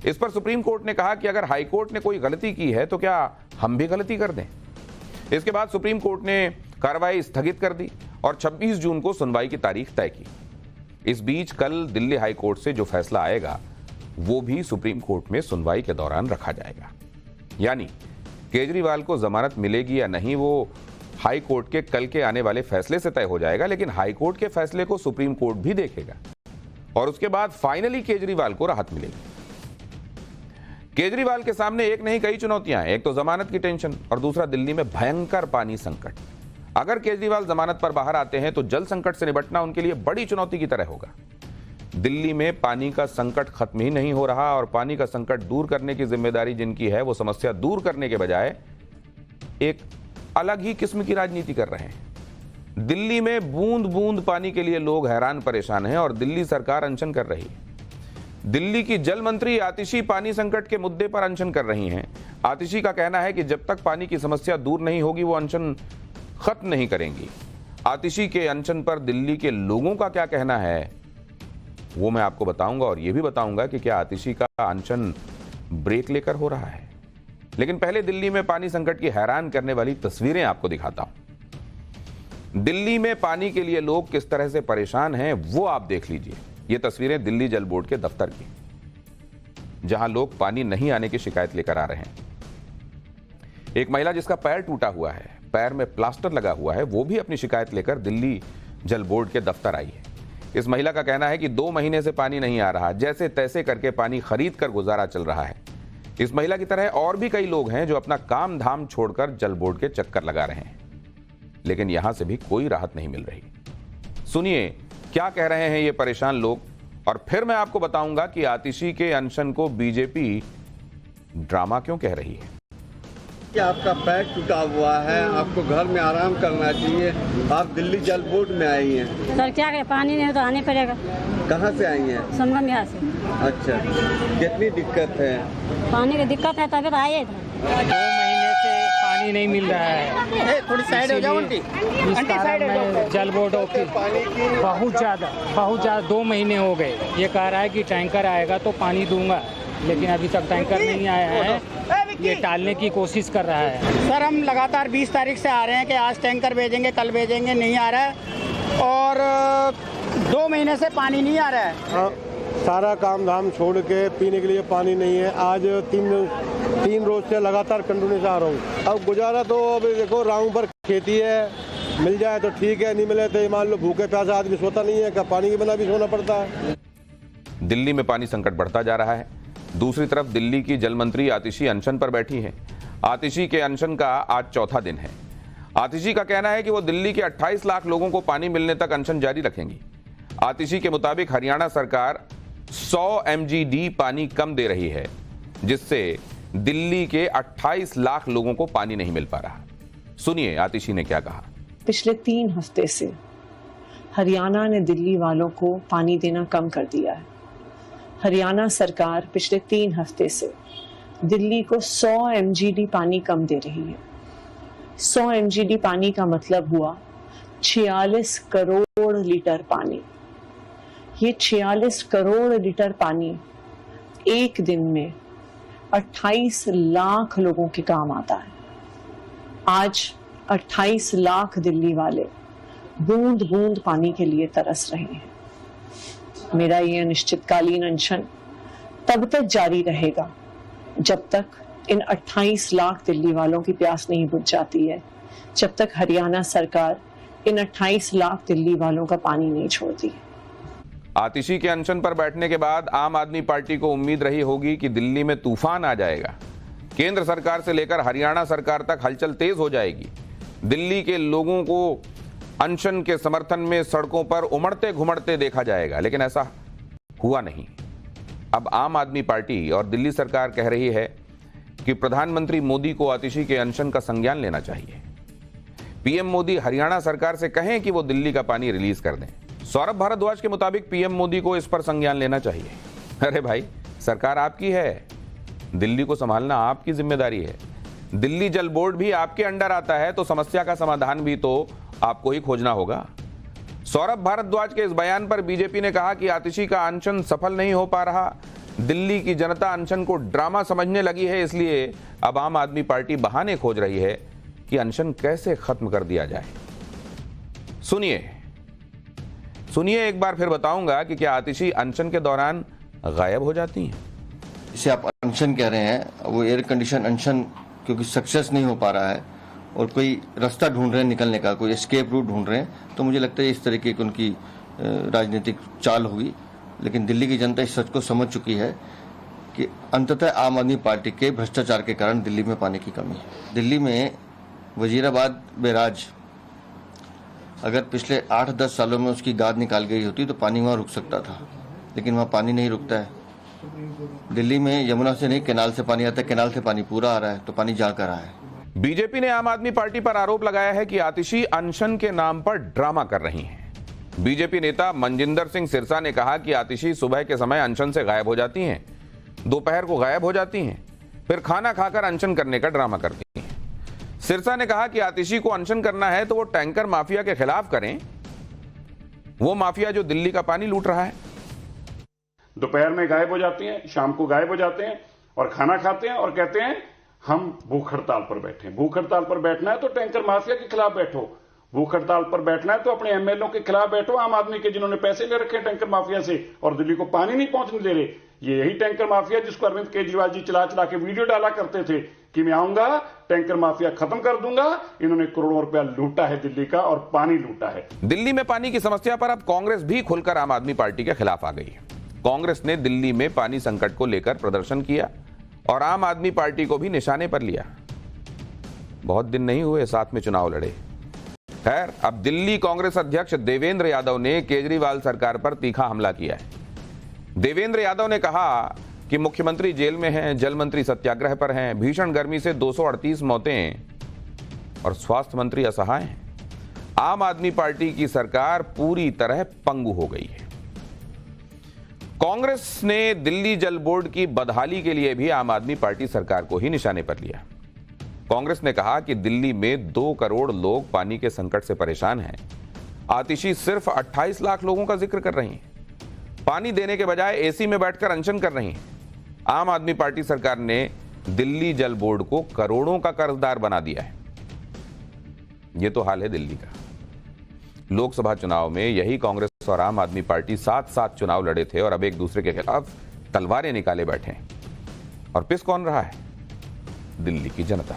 इस पर सुप्रीम कोर्ट ने कहा कि अगर हाईकोर्ट ने कोई गलती की है तो क्या हम भी गलती कर दें। इसके बाद सुप्रीम कोर्ट ने कार्रवाई स्थगित कर दी और 26 जून को सुनवाई की तारीख तय की। इस बीच कल दिल्ली हाईकोर्ट से जो फैसला आएगा वो भी सुप्रीम कोर्ट में सुनवाई के दौरान रखा जाएगा। यानी केजरीवाल को जमानत मिलेगी या नहीं वो हाई कोर्ट के कल के आने वाले फैसले से तय हो जाएगा, लेकिन हाई कोर्ट के फैसले को सुप्रीम कोर्ट भी देखेगा और उसके बाद फाइनली केजरीवाल को राहत मिलेगी। केजरीवाल के सामने एक नहीं कई चुनौतियां हैं। एक तो जमानत की टेंशन और दूसरा दिल्ली में भयंकर पानी संकट। अगर केजरीवाल जमानत पर बाहर आते हैं तो जल संकट से निपटना उनके लिए बड़ी चुनौती की तरह होगा। दिल्ली में पानी का संकट खत्म ही नहीं हो रहा और पानी का संकट दूर करने की जिम्मेदारी जिनकी है वो समस्या दूर करने के बजाय एक अलग ही किस्म की राजनीति कर रहे हैं। दिल्ली में बूंद बूंद पानी के लिए लोग हैरान परेशान हैं और दिल्ली सरकार अनशन कर रही है। दिल्ली की जल मंत्री आतिशी पानी संकट के मुद्दे पर अनशन कर रही हैं। आतिशी का कहना है कि जब तक पानी की समस्या दूर नहीं होगी वो अनशन खत्म नहीं करेंगी। आतिशी के अनशन पर दिल्ली के लोगों का क्या कहना है वो मैं आपको बताऊंगा और ये भी बताऊंगा कि क्या आतिशी का अनशन ब्रेक लेकर हो रहा है। लेकिन पहले दिल्ली में पानी संकट की हैरान करने वाली तस्वीरें आपको दिखाता हूं। दिल्ली में पानी के लिए लोग किस तरह से परेशान हैं वो आप देख लीजिए। ये तस्वीरें दिल्ली जल बोर्ड के दफ्तर की, जहां लोग पानी नहीं आने की शिकायत लेकर आ रहे हैं। एक महिला जिसका पैर टूटा हुआ है, पैर में प्लास्टर लगा हुआ है, वो भी अपनी शिकायत लेकर दिल्ली जल बोर्ड के दफ्तर आई है। इस महिला का कहना है कि 2 महीने से पानी नहीं आ रहा, जैसे तैसे करके पानी खरीद कर गुजारा चल रहा है। इस महिला की तरह और भी कई लोग हैं जो अपना काम धाम छोड़कर जल बोर्ड के चक्कर लगा रहे हैं, लेकिन यहां से भी कोई राहत नहीं मिल रही। सुनिए क्या कह रहे हैं ये परेशान लोग और फिर मैं आपको बताऊंगा कि आतिशी के अनशन को बीजेपी ड्रामा क्यों कह रही है। कि आपका पैर टूटा हुआ है, आपको घर में आराम करना चाहिए, आप दिल्ली जल बोर्ड में आई हैं। सर क्या करें, पानी नहीं हो तो आने पड़ेगा। कहाँ से आई हैं? संगम यहाँ से। अच्छा, कितनी दिक्कत है? पानी की दिक्कत है तभी तो आए इधर। 2 महीने से पानी नहीं मिल रहा है। थोड़ी साइड हो जाओ आंटी। इस कारण मैं जल बोर्ड ऑफिस बहुत ज़्यादा 2 महीने हो गए। ये कह रहा है कि टैंकर आएगा तो पानी दूंगा, लेकिन अभी तक टैंकर नहीं आया है। ये टालने की कोशिश कर रहा है। सर हम लगातार 20 तारीख से आ रहे हैं कि आज टैंकर भेजेंगे, कल भेजेंगे, नहीं आ रहा है और 2 महीने से पानी नहीं आ रहा है। सारा काम धाम छोड़ के पीने के लिए पानी नहीं है। आज 3 रोज से लगातार कंटिन्यू से आ रहा हूँ। अब गुजारा तो अभी देखो राउंड पर खेती है, मिल जाए तो ठीक है, नहीं मिले तो मान लो भूखे प्यासे आदमी सोता नहीं है, क्या पानी के बिना भी सोना पड़ता है। दिल्ली में पानी संकट बढ़ता जा रहा है। दूसरी तरफ दिल्ली की जल मंत्री आतिशी अनशन पर बैठी हैं। आतिशी के अनशन का आज 4था दिन है। आतिशी का कहना है कि वो दिल्ली के 28 लाख लोगों को पानी मिलने तक अनशन जारी रखेंगी। आतिशी के मुताबिक हरियाणा सरकार 100 MGD पानी कम दे रही है, जिससे दिल्ली के 28 लाख लोगों को पानी नहीं मिल पा रहा। सुनिए आतिशी ने क्या कहा। पिछले 3 हफ्ते से हरियाणा ने दिल्ली वालों को पानी देना कम कर दिया है। हरियाणा सरकार पिछले 3 हफ्ते से दिल्ली को 100 MGD पानी कम दे रही है। 100 MGD पानी का मतलब हुआ 46 करोड़ लीटर पानी। ये 46 करोड़ लीटर पानी एक दिन में 28 लाख लोगों के काम आता है। आज 28 लाख दिल्ली वाले बूंद बूंद पानी के लिए तरस रहे हैं। मेरा ये अनिश्चितकालीन अनशन तब तक जारी रहेगा जब तक इन 28 लाख दिल्ली वालों की प्यास नहीं बुझ जाती है, जब तक हरियाणा सरकार इन 28 लाख दिल्ली वालों का पानी नहीं छोड़ती। आतिशी के अनशन पर बैठने के बाद आम आदमी पार्टी को उम्मीद रही होगी कि दिल्ली में तूफान आ जाएगा। केंद्र सरकार से लेकर हरियाणा सरकार तक हलचल तेज हो जाएगी। दिल्ली के लोगों को अनशन के समर्थन में सड़कों पर उमड़ते घुमड़ते देखा जाएगा, लेकिन ऐसा हुआ नहीं। अब आम आदमी पार्टी और दिल्ली सरकार कह रही है कि प्रधानमंत्री मोदी को आतिशी के अनशन का संज्ञान लेना चाहिए। पीएम मोदी हरियाणा सरकार से कहें कि वो दिल्ली का पानी रिलीज कर दें। सौरभ भारद्वाज के मुताबिक पीएम मोदी को इस पर संज्ञान लेना चाहिए। अरे भाई, सरकार आपकी है, दिल्ली को संभालना आपकी जिम्मेदारी है। दिल्ली जल बोर्ड भी आपके अंडर आता है, तो समस्या का समाधान भी तो आपको ही खोजना होगा। सौरभ भारद्वाज के इस बयान पर बीजेपी ने कहा कि आतिशी का अनशन सफल नहीं हो पा रहा, दिल्ली की जनता अनशन को ड्रामा समझने लगी है, इसलिए अब आम आदमी पार्टी बहाने खोज रही है कि अनशन कैसे खत्म कर दिया जाए। सुनिए एक बार फिर बताऊंगा कि क्या आतिशी अनशन के दौरान गायब हो जाती हैं। जिसे आप अनशन कह रहे हैं, वो एयर कंडीशन अनशन क्योंकि सक्सेस नहीं हो पा रहा है और कोई रास्ता ढूंढ रहे हैं निकलने का, कोई एस्केप रूट ढूंढ रहे हैं, तो मुझे लगता है इस तरीके की उनकी राजनीतिक चाल होगी। लेकिन दिल्ली की जनता इस सच को समझ चुकी है कि अंततः आम आदमी पार्टी के भ्रष्टाचार के कारण दिल्ली में पानी की कमी है। दिल्ली में वजीराबाद बैराज अगर पिछले 8-10 सालों में उसकी गाद निकाल गई होती तो पानी वहाँ रुक सकता था, लेकिन वहाँ पानी नहीं रुकता है। दिल्ली में यमुना से नहीं, कैनाल से पानी आता है, कैनाल से पानी पूरा आ रहा है, तो पानी जा कर रहा है। बीजेपी ने आम आदमी पार्टी पर आरोप लगाया है कि आतिशी अनशन के नाम पर ड्रामा कर रही हैं। बीजेपी नेता मनजिंदर सिंह सिरसा ने कहा कि आतिशी सुबह के समय अनशन से गायब हो जाती हैं, दोपहर को गायब हो जाती हैं, फिर खाना खाकर अनशन करने का ड्रामा करती हैं। सिरसा ने कहा कि आतिशी को अनशन करना है तो वो टैंकर माफिया के खिलाफ करें, वो माफिया जो दिल्ली का पानी लूट रहा है। दोपहर में गायब हो जाती हैं, शाम को गायब हो जाते हैं और खाना खाते हैं और कहते हैं हम भूख हड़ताल पर बैठे। भूख हड़ताल पर बैठना है तो टैंकर माफिया के खिलाफ बैठो, भूख हड़ताल पर बैठना है तो अपने एमएलए के खिलाफ बैठो, आम आदमी के जिन्होंने पैसे ले रखे टैंकर माफिया से और दिल्ली को पानी नहीं पहुंचने दे रहे। ये यही टैंकर माफिया जिसको अरविंद केजरीवाल जी चला चला के वीडियो डाला करते थे कि मैं आऊंगा टैंकर माफिया खत्म कर दूंगा। इन्होंने करोड़ों रुपया लूटा है दिल्ली का और पानी लूटा है। दिल्ली में पानी की समस्या पर अब कांग्रेस भी खुलकर आम आदमी पार्टी के खिलाफ आ गई है। कांग्रेस ने दिल्ली में पानी संकट को लेकर प्रदर्शन किया और आम आदमी पार्टी को भी निशाने पर लिया। बहुत दिन नहीं हुए साथ में चुनाव लड़े। खैर, अब दिल्ली कांग्रेस अध्यक्ष देवेंद्र यादव ने केजरीवाल सरकार पर तीखा हमला किया है। देवेंद्र यादव ने कहा कि मुख्यमंत्री जेल में हैं, जल मंत्री सत्याग्रह पर हैं, भीषण गर्मी से 238 मौतें और स्वास्थ्य मंत्री असहाय हैं। आम आदमी पार्टी की सरकार पूरी तरह पंगु हो गई है। कांग्रेस ने दिल्ली जल बोर्ड की बदहाली के लिए भी आम आदमी पार्टी सरकार को ही निशाने पर लिया। कांग्रेस ने कहा कि दिल्ली में 2 करोड़ लोग पानी के संकट से परेशान हैं। आतिशी सिर्फ 28 लाख लोगों का जिक्र कर रही हैं। पानी देने के बजाय एसी में बैठकर अनशन कर रही हैं। आम आदमी पार्टी सरकार ने दिल्ली जल बोर्ड को करोड़ों का कर्जदार बना दिया है। यह तो हाल है दिल्ली का। लोकसभा चुनाव में यही कांग्रेस और आम आदमी पार्टी साथ साथ चुनाव लड़े थे और अब एक दूसरे के खिलाफ तलवारें निकाले बैठे हैं। और पिस कौन रहा है? दिल्ली की जनता।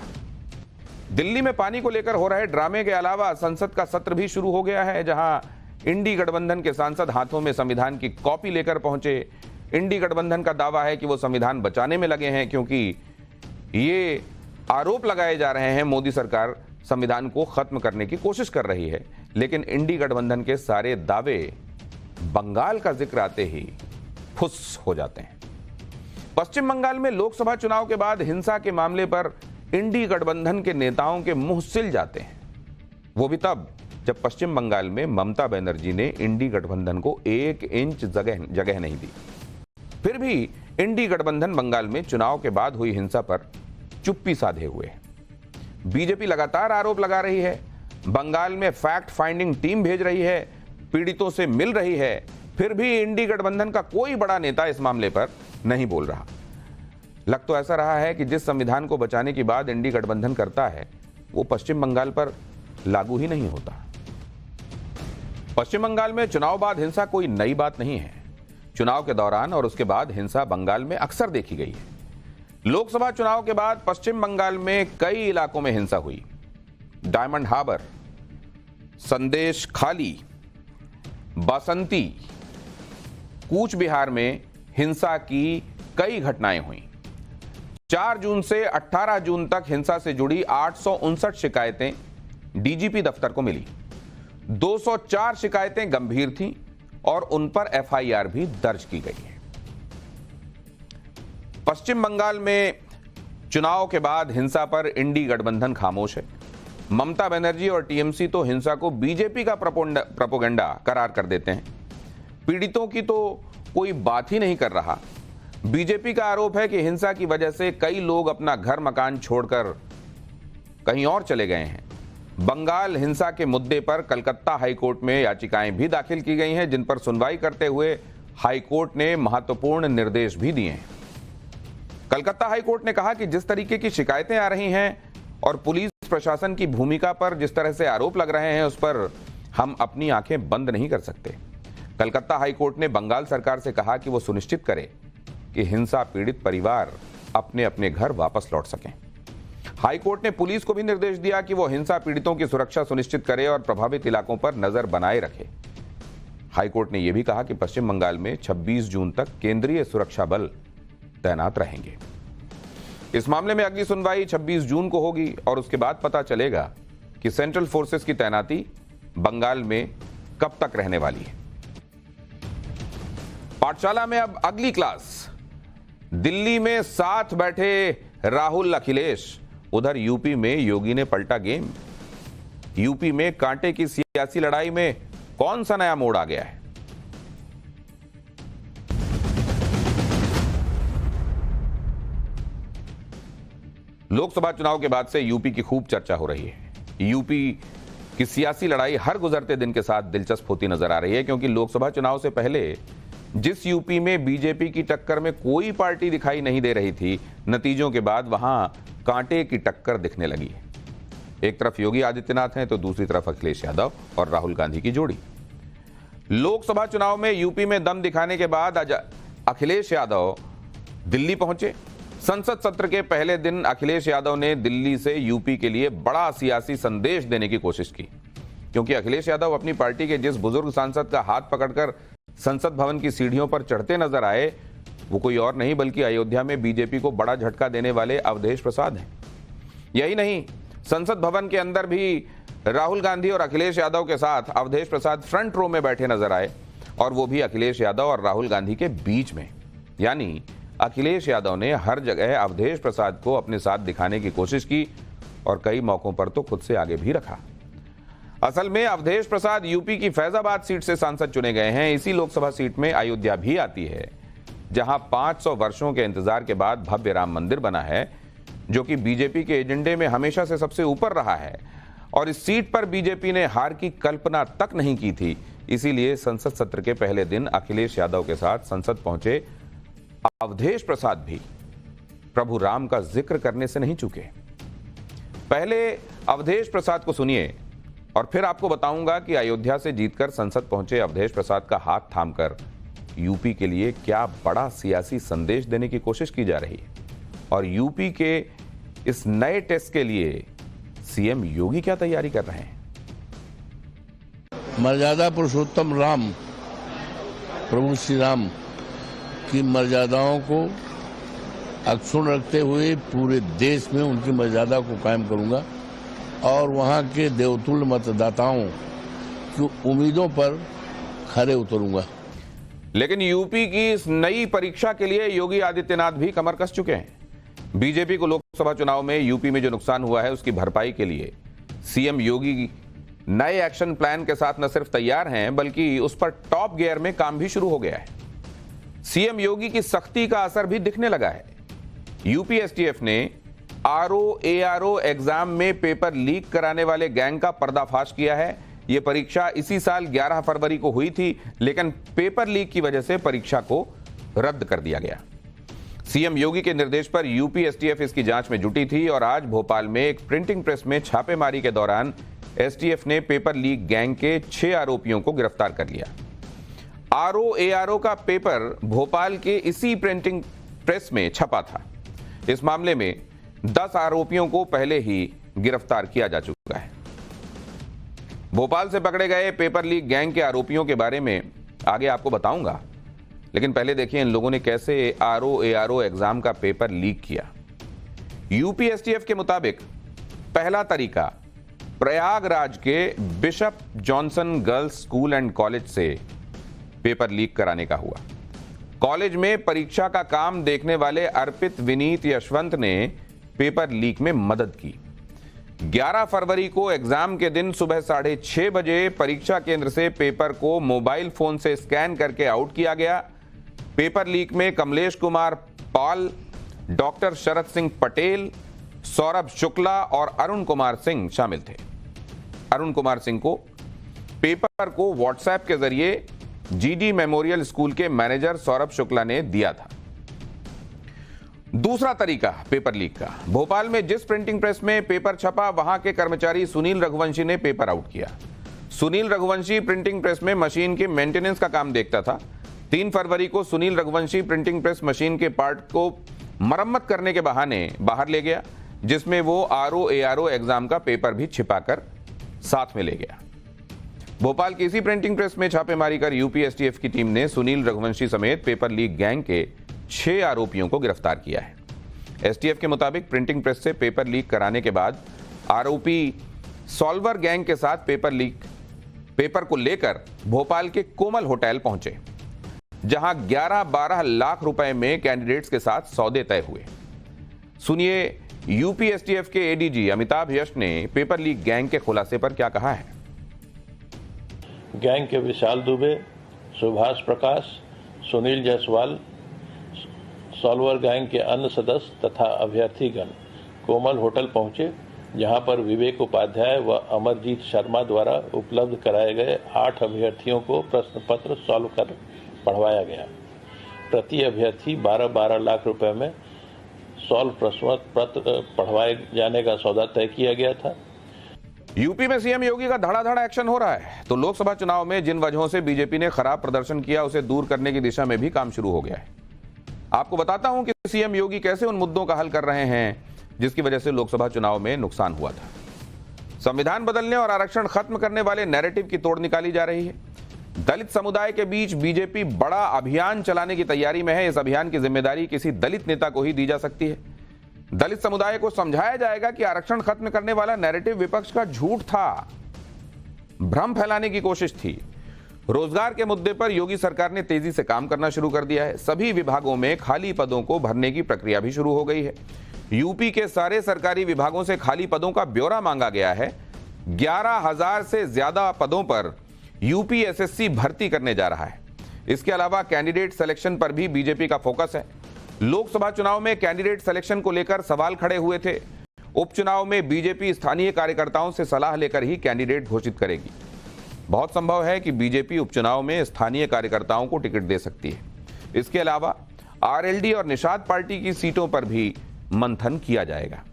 दिल्ली में पानी को लेकर हो रहे ड्रामे के अलावा संसद का सत्र भी शुरू हो गया है, जहां इंडी गठबंधन के सांसद हाथों में संविधान की कॉपी लेकर पहुंचे। इंडी गठबंधन का दावा है कि वो संविधान बचाने में लगे हैं, क्योंकि ये आरोप लगाए जा रहे हैं मोदी सरकार संविधान को खत्म करने की कोशिश कर रही है। लेकिन इंडी गठबंधन के सारे दावे बंगाल का जिक्र आते ही फुस हो जाते हैं। पश्चिम बंगाल में लोकसभा चुनाव के बाद हिंसा के मामले पर इंडी गठबंधन के नेताओं के मुंह सिल जाते हैं। वो भी तब जब पश्चिम बंगाल में ममता बनर्जी ने इंडी गठबंधन को 1 इंच जगह नहीं दी। फिर भी इंडी गठबंधन बंगाल में चुनाव के बाद हुई हिंसा पर चुप्पी साधे हुए है। बीजेपी लगातार आरोप लगा रही है, बंगाल में फैक्ट फाइंडिंग टीम भेज रही है, पीड़ितों से मिल रही है, फिर भी इंडी गठबंधन का कोई बड़ा नेता इस मामले पर नहीं बोल रहा। लग तो ऐसा रहा है कि जिस संविधान को बचाने की बात इंडी गठबंधन करता है वो पश्चिम बंगाल पर लागू ही नहीं होता। पश्चिम बंगाल में चुनाव बाद हिंसा कोई नई बात नहीं है। चुनाव के दौरान और उसके बाद हिंसा बंगाल में अक्सर देखी गई है। लोकसभा चुनाव के बाद पश्चिम बंगाल में कई इलाकों में हिंसा हुई। डायमंड हार्बर, संदेश खाली, बासंती, कूच बिहार में हिंसा की कई घटनाएं हुई। 4 जून से 18 जून तक हिंसा से जुड़ी 859 शिकायतें डीजीपी दफ्तर को मिली। 204 शिकायतें गंभीर थीं और उन पर एफआईआर भी दर्ज की गई है। पश्चिम बंगाल में चुनाव के बाद हिंसा पर इंडी गठबंधन खामोश है। ममता बनर्जी और टीएमसी तो हिंसा को बीजेपी का प्रोपोगंडा करार कर देते हैं। पीड़ितों की तो कोई बात ही नहीं कर रहा। बीजेपी का आरोप है कि हिंसा की वजह से कई लोग अपना घर मकान छोड़कर कहीं और चले गए हैं। बंगाल हिंसा के मुद्दे पर कलकत्ता हाईकोर्ट में याचिकाएं भी दाखिल की गई हैं, जिन पर सुनवाई करते हुए हाईकोर्ट ने महत्वपूर्ण निर्देश भी दिए हैं। कलकत्ता हाईकोर्ट ने कहा कि जिस तरीके की शिकायतें आ रही हैं और पुलिस प्रशासन की भूमिका पर जिस तरह से आरोप लग रहे हैं, उस पर हम अपनी आंखें बंद नहीं कर सकते। कलकत्ता हाईकोर्ट ने बंगाल सरकार से कहा कि वो सुनिश्चित करे कि हिंसा पीड़ित परिवार अपने अपने घर वापस लौट सकें। हाईकोर्ट ने पुलिस को भी निर्देश दिया कि वो हिंसा पीड़ितों की सुरक्षा सुनिश्चित करे और प्रभावित इलाकों पर नजर बनाए रखे। हाईकोर्ट ने यह भी कहा कि पश्चिम बंगाल में 26 जून तक केंद्रीय सुरक्षा बल तैनात रहेंगे। इस मामले में अगली सुनवाई 26 जून को होगी और उसके बाद पता चलेगा कि सेंट्रल फोर्सेस की तैनाती बंगाल में कब तक रहने वाली है। पाठशाला में अब अगली क्लास। दिल्ली में साथ बैठे राहुल अखिलेश, उधर यूपी में योगी ने पलटा गेम। यूपी में कांटे की सियासी लड़ाई में कौन सा नया मोड़ आ गया है? लोकसभा चुनाव के बाद से यूपी की खूब चर्चा हो रही है। यूपी की सियासी लड़ाई हर गुजरते दिन के साथ दिलचस्प होती नजर आ रही है, क्योंकि लोकसभा चुनाव से पहले जिस यूपी में बीजेपी की टक्कर में कोई पार्टी दिखाई नहीं दे रही थी, नतीजों के बाद वहां कांटे की टक्कर दिखने लगी है। एक तरफ योगी आदित्यनाथ हैं तो दूसरी तरफ अखिलेश यादव और राहुल गांधी की जोड़ी। लोकसभा चुनाव में यूपी में दम दिखाने के बाद आज अखिलेश यादव दिल्ली पहुंचे। संसद सत्र के पहले दिन अखिलेश यादव ने दिल्ली से यूपी के लिए बड़ा सियासी संदेश देने की कोशिश की, क्योंकि अखिलेश यादव अपनी पार्टी के जिस बुजुर्ग सांसद का हाथ पकड़कर संसद भवन की सीढ़ियों पर चढ़ते नजर आए, वो कोई और नहीं बल्कि अयोध्या में बीजेपी को बड़ा झटका देने वाले अवधेश प्रसाद हैं। यही नहीं, संसद भवन के अंदर भी राहुल गांधी और अखिलेश यादव के साथ अवधेश प्रसाद फ्रंट रो में बैठे नजर आए, और वो भी अखिलेश यादव और राहुल गांधी के बीच में। यानी अखिलेश यादव ने हर जगह अवधेश प्रसाद को अपने साथ दिखाने की कोशिश की और कई मौकों पर तो खुद से आगे भी रखा। असल में अवधेश प्रसाद यूपी की फैजाबाद सीट से सांसद चुने गए हैं। इसी लोकसभा सीट में अयोध्या भी आती है, जहां 500 वर्षों के इंतजार के बाद भव्य राम मंदिर बना है, जो कि बीजेपी के एजेंडे में हमेशा से सबसे ऊपर रहा है। और इस सीट पर बीजेपी ने हार की कल्पना तक नहीं की थी। इसीलिए संसद सत्र के पहले दिन अखिलेश यादव के साथ संसद पहुंचे अवधेश प्रसाद भी प्रभु राम का जिक्र करने से नहीं चूके। पहले अवधेश प्रसाद को सुनिए और फिर आपको बताऊंगा कि अयोध्या से जीतकर संसद पहुंचे अवधेश प्रसाद का हाथ थामकर यूपी के लिए क्या बड़ा सियासी संदेश देने की कोशिश की जा रही है, और यूपी के इस नए टेस्ट के लिए सीएम योगी क्या तैयारी कर रहे हैं। मर्यादा पुरुषोत्तम राम प्रभु श्री राम की मर्यादाओं को अक्षुण्ण रखते हुए पूरे देश में उनकी मर्यादा को कायम करूंगा और वहां के देवतुल्य मतदाताओं की उम्मीदों पर खरे उतरूंगा। लेकिन यूपी की इस नई परीक्षा के लिए योगी आदित्यनाथ भी कमर कस चुके हैं। बीजेपी को लोकसभा चुनाव में यूपी में जो नुकसान हुआ है, उसकी भरपाई के लिए सीएम योगी नए एक्शन प्लान के साथ न सिर्फ तैयार हैं, बल्कि उस पर टॉप गियर में काम भी शुरू हो गया है। सीएम योगी की सख्ती का असर भी दिखने लगा है। यूपी एसटीएफ ने आरओ एग्जाम में पेपर लीक कराने वाले गैंग का पर्दाफाश किया है। यह परीक्षा इसी साल 11 फरवरी को हुई थी, लेकिन पेपर लीक की वजह से परीक्षा को रद्द कर दिया गया। सीएम योगी के निर्देश पर यूपी एसटीएफ इसकी जांच में जुटी थी और आज भोपाल में एक प्रिंटिंग प्रेस में छापेमारी के दौरान एसटीएफ ने पेपर लीक गैंग के 6 आरोपियों को गिरफ्तार कर लिया। आरओ का पेपर भोपाल के इसी प्रिंटिंग प्रेस में छपा था। इस मामले में 10 आरोपियों को पहले ही गिरफ्तार किया जा चुका है। भोपाल से पकड़े गए पेपर लीक गैंग के आरोपियों के बारे में आगे आपको बताऊंगा, लेकिन पहले देखिए इन लोगों ने कैसे आरओ एग्जाम का पेपर लीक किया। यूपी एसटीएफ के मुताबिक पहला तरीका प्रयागराज के bishop Johnson girls school and college से पेपर लीक कराने का हुआ। कॉलेज में परीक्षा का काम देखने वाले अर्पित, विनीत, यशवंत ने पेपर लीक में मदद की। 11 फरवरी को एग्जाम के दिन सुबह 6:30 बजे परीक्षा केंद्र से पेपर को मोबाइल फोन से स्कैन करके आउट किया गया। पेपर लीक में कमलेश कुमार पाल, डॉक्टर शरद सिंह पटेल, सौरभ शुक्ला और अरुण कुमार सिंह शामिल थे। अरुण कुमार सिंह को पेपर को व्हाट्सएप के जरिए जीडी मेमोरियल स्कूल के मैनेजर सौरभ शुक्ला ने दिया था। दूसरा तरीका पेपर लीक का, भोपाल में जिस प्रिंटिंग प्रेस में पेपर छपा वहां के कर्मचारी सुनील रघुवंशी ने पेपर आउट किया। सुनील रघुवंशी प्रिंटिंग प्रेस में मशीन के मेंटेनेंस का काम देखता था। 3 फरवरी को Sunil Raghuvanshi printing press machine के पार्ट को मरम्मत करने के बहाने बाहर ले गया, जिसमें वो आरओ एग्जाम का पेपर भी छिपाकर साथ में ले गया। भोपाल की इसी प्रिंटिंग प्रेस में छापेमारी कर यूपी एसटीएफ की टीम ने सुनील रघुवंशी समेत पेपर लीक गैंग के 6 आरोपियों को गिरफ्तार किया है। एसटीएफ के मुताबिक प्रिंटिंग प्रेस से पेपर लीक कराने के बाद आरोपी सॉल्वर गैंग के साथ पेपर को लेकर भोपाल के कोमल होटल पहुंचे, जहां 11-12 लाख रुपए में कैंडिडेट्स के साथ सौदे तय हुए। सुनिए यूपी एसटीएफ के एडीजी अमिताभ यश ने पेपर लीक गैंग के खुलासे पर क्या कहा है। गैंग के विशाल दुबे, सुभाष प्रकाश, सुनील जायसवाल, सॉल्वर गैंग के अन्य सदस्य तथा अभ्यर्थीगण कोमल होटल पहुंचे, जहां पर विवेक उपाध्याय व अमरजीत शर्मा द्वारा उपलब्ध कराए गए 8 अभ्यर्थियों को प्रश्न पत्र सॉल्व कर पढ़वाया गया। प्रति अभ्यर्थी 12-12 लाख रुपए में सॉल्व प्रश्न पत्र पढ़वाए जाने का सौदा तय किया गया था। यूपी में सीएम योगी का धड़ाधड़ एक्शन हो रहा है, तो लोकसभा चुनाव में जिन वजहों से बीजेपी ने खराब प्रदर्शन किया उसे दूर करने की दिशा में भी काम शुरू हो गया है। आपको बताता हूं कि सीएम योगी कैसे उन मुद्दों का हल कर रहे हैं जिसकी वजह से लोकसभा चुनाव में नुकसान हुआ था। संविधान बदलने और आरक्षण खत्म करने वाले नैरेटिव की तोड़ निकाली जा रही है। दलित समुदाय के बीच बीजेपी बड़ा अभियान चलाने की तैयारी में है। इस अभियान की जिम्मेदारी किसी दलित नेता को ही दी जा सकती है। दलित समुदाय को समझाया जाएगा कि आरक्षण खत्म करने वाला नैरेटिव विपक्ष का झूठ था, भ्रम फैलाने की कोशिश थी। रोजगार के मुद्दे पर योगी सरकार ने तेजी से काम करना शुरू कर दिया है। सभी विभागों में खाली पदों को भरने की प्रक्रिया भी शुरू हो गई है। यूपी के सारे सरकारी विभागों से खाली पदों का ब्यौरा मांगा गया है। 11,000 से ज्यादा पदों पर यूपी एसएससी भर्ती करने जा रहा है। इसके अलावा कैंडिडेट सिलेक्शन पर भी बीजेपी का फोकस है। लोकसभा चुनाव में कैंडिडेट सिलेक्शन को लेकर सवाल खड़े हुए थे। उपचुनाव में बीजेपी स्थानीय कार्यकर्ताओं से सलाह लेकर ही कैंडिडेट घोषित करेगी। बहुत संभव है कि बीजेपी उपचुनाव में स्थानीय कार्यकर्ताओं को टिकट दे सकती है। इसके अलावा आरएलडी और निषाद पार्टी की सीटों पर भी मंथन किया जाएगा।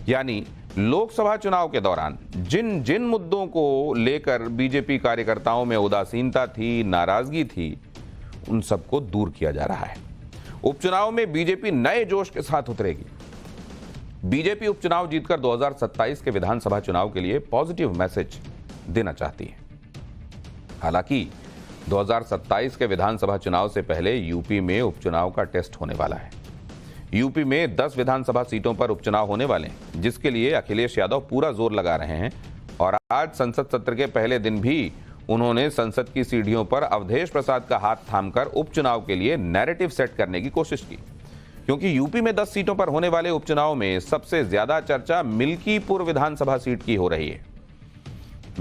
यानी लोकसभा चुनाव के दौरान जिन जिन मुद्दों को लेकर बीजेपी कार्यकर्ताओं में उदासीनता थी, नाराजगी थी, उन सबको दूर किया जा रहा है। उपचुनाव में बीजेपी नए जोश के साथ उतरेगी। बीजेपी उपचुनाव जीतकर 2027 के विधानसभा चुनाव के लिए पॉजिटिव मैसेज देना चाहती है। हालांकि 2027 के विधानसभा चुनाव से पहले यूपी में उपचुनाव का टेस्ट होने वाला है। यूपी में 10 विधानसभा सीटों पर उपचुनाव होने वाले हैं, जिसके लिए अखिलेश यादव पूरा जोर लगा रहे हैं। और आज संसद सत्र के पहले दिन भी उन्होंने संसद की सीढ़ियों पर अवधेश प्रसाद का हाथ थामकर उपचुनाव के लिए नैरेटिव सेट करने की कोशिश की, क्योंकि यूपी में 10 सीटों पर होने वाले उपचुनाव में सबसे ज्यादा चर्चा मिल्कीपुर विधानसभा सीट की हो रही है।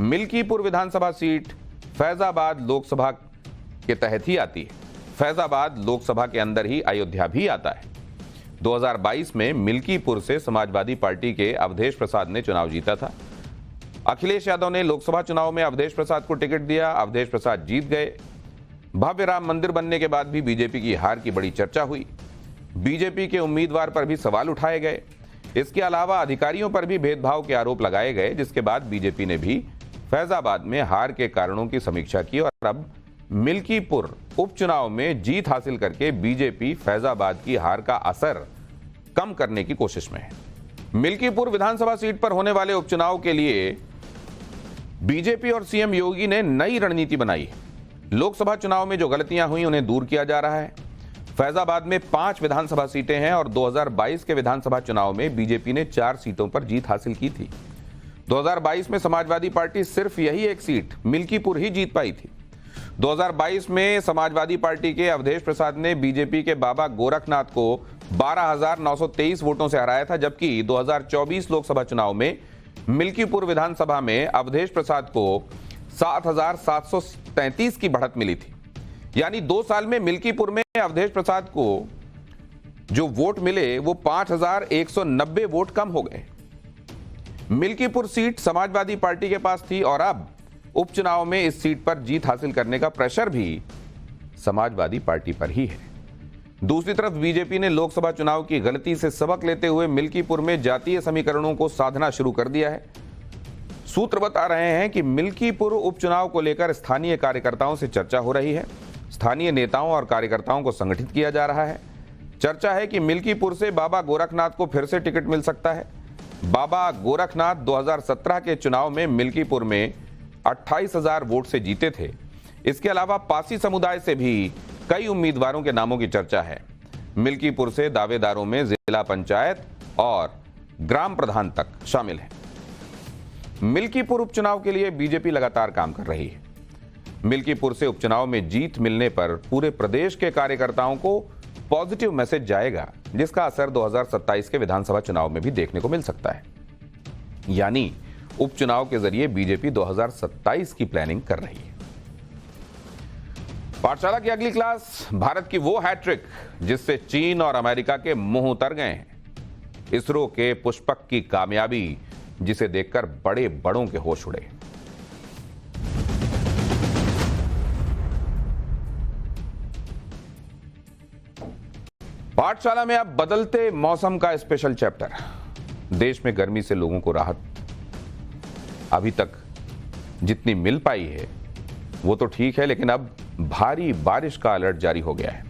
मिल्कीपुर विधानसभा सीट फैजाबाद लोकसभा के तहत ही आती है। फैजाबाद लोकसभा के अंदर ही अयोध्या भी आता है। 2022 में मिल्कीपुर से समाजवादी पार्टी के अवधेश प्रसाद ने चुनाव जीता था। अखिलेश यादव ने लोकसभा चुनाव में अवधेश प्रसाद को टिकट दिया। अवधेश प्रसाद जीत गए। भव्य राम मंदिर बनने के बाद भी बीजेपी की हार की बड़ी चर्चा हुई। बीजेपी के उम्मीदवार पर भी सवाल उठाए गए। इसके अलावा अधिकारियों पर भी भेदभाव के आरोप लगाए गए, जिसके बाद बीजेपी ने भी फैजाबाद में हार के कारणों की समीक्षा की और अब मिल्कीपुर उपचुनाव में जीत हासिल करके बीजेपी फैजाबाद की हार का असर कम करने की कोशिश में है। मिल्कीपुर विधानसभा सीट पर होने वाले उपचुनाव के लिए बीजेपी और सीएम योगी ने नई रणनीति बनाई है। लोकसभा चुनाव में जो गलतियां हुई उन्हें दूर किया जा रहा है। फैजाबाद में 5 विधानसभा सीटें हैं और 2022 के विधानसभा चुनाव में बीजेपी ने 4 सीटों पर जीत हासिल की थी। 2022 में समाजवादी पार्टी सिर्फ यही एक सीट मिल्कीपुर ही जीत पाई थी। 2022 में समाजवादी पार्टी के अवधेश प्रसाद ने बीजेपी के बाबा गोरखनाथ को 12,923 वोटों से हराया था, जबकि 2024 लोकसभा चुनाव में मिल्कीपुर विधानसभा में अवधेश प्रसाद को 7,733 की बढ़त मिली थी। यानी 2 साल में मिल्कीपुर में अवधेश प्रसाद को जो वोट मिले वो 5,190 वोट कम हो गए। मिल्कीपुर सीट समाजवादी पार्टी के पास थी और अब उपचुनाव में इस सीट पर जीत हासिल करने का प्रेशर भी समाजवादी पार्टी पर ही है। दूसरी तरफ बीजेपी ने लोकसभा चुनाव की गलती से सबक लेते हुए मिल्कीपुर में जातीय समीकरणों को साधना शुरू कर दिया है। सूत्र बता रहे हैं कि मिल्कीपुर उपचुनाव को लेकर स्थानीय कार्यकर्ताओं से चर्चा हो रही है। स्थानीय नेताओं और कार्यकर्ताओं को संगठित किया जा रहा है। चर्चा है कि मिल्कीपुर से बाबा गोरखनाथ को फिर से टिकट मिल सकता है। बाबा गोरखनाथ 2017 के चुनाव में मिल्कीपुर में 28,000 वोट से जीते थे। इसके अलावा पासी समुदाय से भी कई उम्मीदवारों के नामों की चर्चा है। मिल्कीपुर से दावेदारों में जिला पंचायत और ग्राम प्रधान तक शामिल हैं। मिल्कीपुर उपचुनाव के लिए बीजेपी लगातार काम कर रही है। मिल्कीपुर से उपचुनाव में जीत मिलने पर पूरे प्रदेश के कार्यकर्ताओं को पॉजिटिव मैसेज जाएगा, जिसका असर 2027 के विधानसभा चुनाव में भी देखने को मिल सकता है। यानी उपचुनाव के जरिए बीजेपी 2027 की प्लानिंग कर रही है। पाठशाला की अगली क्लास, भारत की वो हैट्रिक जिससे चीन और अमेरिका के मुंह उतर गए हैं। इसरो के पुष्पक की कामयाबी जिसे देखकर बड़े बड़ों के होश उड़े। पाठशाला में अब बदलते मौसम का स्पेशल चैप्टर। देश में गर्मी से लोगों को राहत अभी तक जितनी मिल पाई है वो तो ठीक है, लेकिन अब भारी बारिश का अलर्ट जारी हो गया है।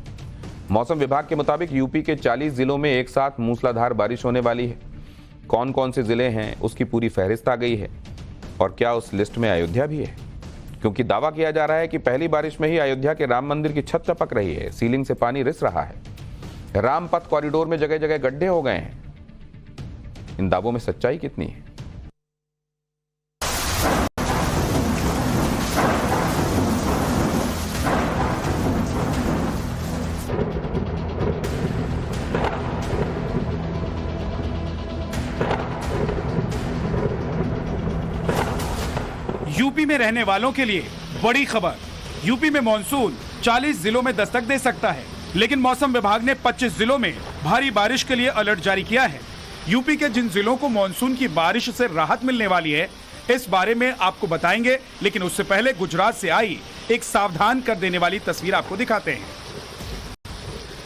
मौसम विभाग के मुताबिक यूपी के 40 जिलों में एक साथ मूसलाधार बारिश होने वाली है। कौन कौन से जिले हैं उसकी पूरी फहरिस्त आ गई है। और क्या उस लिस्ट में अयोध्या भी है? क्योंकि दावा किया जा रहा है कि पहली बारिश में ही अयोध्या के राम मंदिर की छत टपक रही है, सीलिंग से पानी रिस रहा है, रामपथ कॉरिडोर में जगह जगह गड्ढे हो गए हैं। इन दावों में सच्चाई कितनी है? यूपी में रहने वालों के लिए बड़ी खबर। यूपी में मॉनसून 40 जिलों में दस्तक दे सकता है, लेकिन मौसम विभाग ने 25 जिलों में भारी बारिश के लिए अलर्ट जारी किया है। यूपी के जिन जिलों को मॉनसून की बारिश से राहत मिलने वाली है, इस बारे में आपको बताएंगे, लेकिन उससे पहले गुजरात से आई एक सावधान कर देने वाली तस्वीर आपको दिखाते हैं।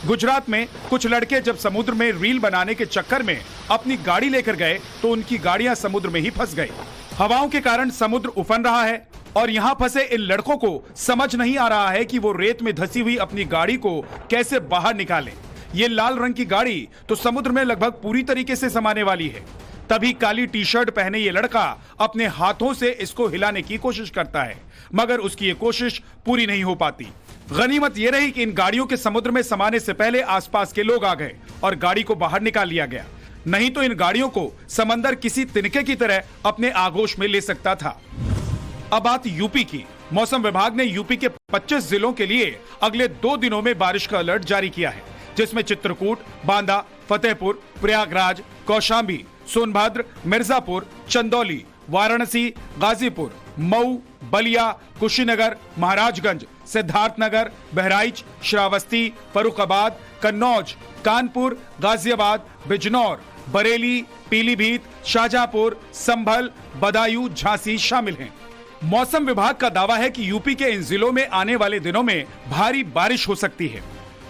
गुजरात में कुछ लड़के जब समुद्र में रील बनाने के चक्कर में अपनी गाड़ी लेकर गए तो उनकी गाड़ियां समुद्र में ही फंस गई। हवाओं के कारण समुद्र उफन रहा है और यहाँ फंसे इन लड़कों को समझ नहीं आ रहा है कि वो रेत में धसी हुई अपनी गाड़ी को कैसे बाहर निकालें। ये लाल रंग की गाड़ी तो समुद्र में लगभग पूरी तरीके से समाने वाली है। तभी काली टी शर्ट पहने ये लड़का अपने हाथों से इसको हिलाने की कोशिश करता है, मगर उसकी ये कोशिश पूरी नहीं हो पाती। गनीमत ये रही कि इन गाड़ियों के समुद्र में समाने से पहले आसपास के लोग आ गए और गाड़ी को बाहर निकाल लिया गया, नहीं तो इन गाड़ियों को समंदर किसी तिनके की तरह अपने आगोश में ले सकता था। अब बात यूपी की। मौसम विभाग ने यूपी के 25 जिलों के लिए अगले 2 दिनों में बारिश का अलर्ट जारी किया है, जिसमें चित्रकूट, बांदा, फतेहपुर, प्रयागराज, कौशाम्बी, सोनभद्र, मिर्जापुर, चंदौली, वाराणसी, गाजीपुर, मऊ, बलिया, कुशीनगर, महाराजगंज, सिद्धार्थनगर, बहराइच, श्रावस्ती, फर्रुखाबाद, कन्नौज, कानपुर, गाजियाबाद, बिजनौर, बरेली, पीलीभीत, शाहजहांपुर, संभल, बदायूं, झांसी शामिल हैं। मौसम विभाग का दावा है कि यूपी के इन जिलों में आने वाले दिनों में भारी बारिश हो सकती है।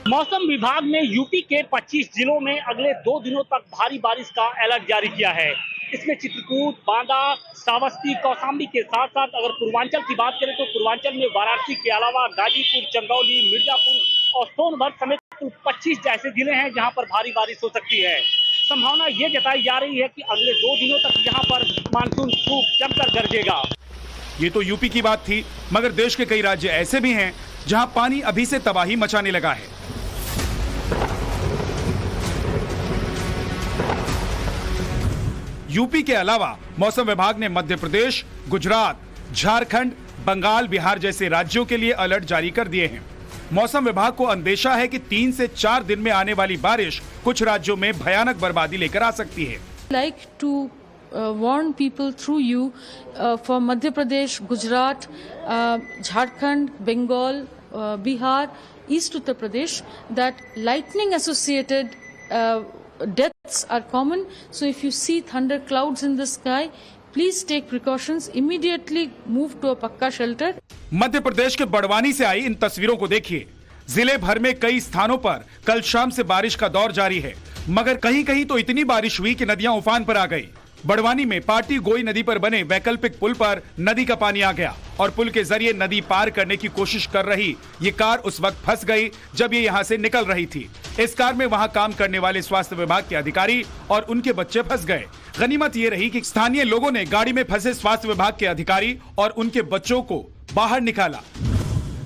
मौसम विभाग ने यूपी के 25 जिलों में अगले 2 दिनों तक भारी बारिश का अलर्ट जारी किया है। इसमें चित्रकूट, बांदा, श्रावस्ती, कौशाम्बी के साथ साथ अगर पूर्वांचल की बात करें तो पूर्वांचल में वाराणसी के अलावा गाजीपुर, चंदौली, मिर्जापुर और सोनभद्र समेत 25 ऐसे जिले हैं जहां पर भारी बारिश हो सकती है। संभावना ये जताई जा रही है कि अगले 2 दिनों तक यहां पर मानसून खूब जमकर गरजेगा। ये तो यूपी की बात थी, मगर देश के कई राज्य ऐसे भी हैं जहां पानी अभी से तबाही मचाने लगा है। यूपी के अलावा मौसम विभाग ने मध्य प्रदेश, गुजरात, झारखंड, बंगाल, बिहार जैसे राज्यों के लिए अलर्ट जारी कर दिए हैं। मौसम विभाग को अंदेशा है कि 3 से 4 दिन में आने वाली बारिश कुछ राज्यों में भयानक बर्बादी लेकर आ सकती है। Like to warn people through you for Madhya Pradesh, Gujarat, Jharkhand, Bengal, Bihar, East Uttar Pradesh that lightning associated deaths are common. So if you see thunder clouds in the sky, please take precautions. Immediately move to a पक्का shelter. Madhya Pradesh के बड़वानी से आई इन तस्वीरों को देखिए। जिले भर में कई स्थानों पर कल शाम से बारिश का दौर जारी है, मगर कहीं कहीं तो इतनी बारिश हुई कि नदियां उफान पर आ गई। बड़वानी में पाटी गोई नदी पर बने वैकल्पिक पुल पर नदी का पानी आ गया और पुल के जरिए नदी पार करने की कोशिश कर रही ये कार उस वक्त फंस गई जब ये यहाँ से निकल रही थी। इस कार में वहाँ काम करने वाले स्वास्थ्य विभाग के अधिकारी और उनके बच्चे फंस गए। गनीमत ये रही कि स्थानीय लोगों ने गाड़ी में फंसे स्वास्थ्य विभाग के अधिकारी और उनके बच्चों को बाहर निकाला।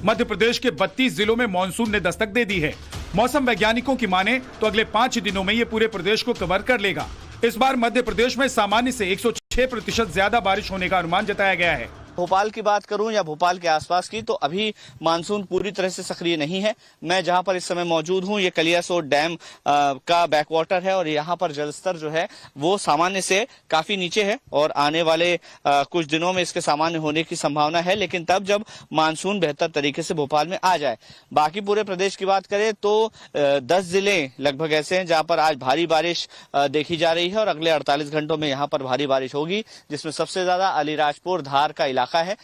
मध्य प्रदेश के 32 जिलों में मानसून ने दस्तक दे दी है। मौसम वैज्ञानिकों की माने तो अगले 5 दिनों में ये पूरे प्रदेश को कवर कर लेगा। इस बार मध्य प्रदेश में सामान्य से 106% ज्यादा बारिश होने का अनुमान जताया गया है। भोपाल की बात करूं या भोपाल के आसपास की, तो अभी मानसून पूरी तरह से सक्रिय नहीं है। मैं जहां पर इस समय मौजूद हूं, ये कलियासोत डैम का बैकवाटर है और यहां पर जलस्तर जो है वो सामान्य से काफी नीचे है और आने वाले कुछ दिनों में इसके सामान्य होने की संभावना है, लेकिन तब जब मानसून बेहतर तरीके से भोपाल में आ जाए। बाकी पूरे प्रदेश की बात करें तो 10 जिले लगभग ऐसे हैं जहां पर आज भारी बारिश देखी जा रही है और अगले 48 घंटों में यहाँ पर भारी बारिश होगी, जिसमें सबसे ज्यादा अलीराजपुर धार का इलाका है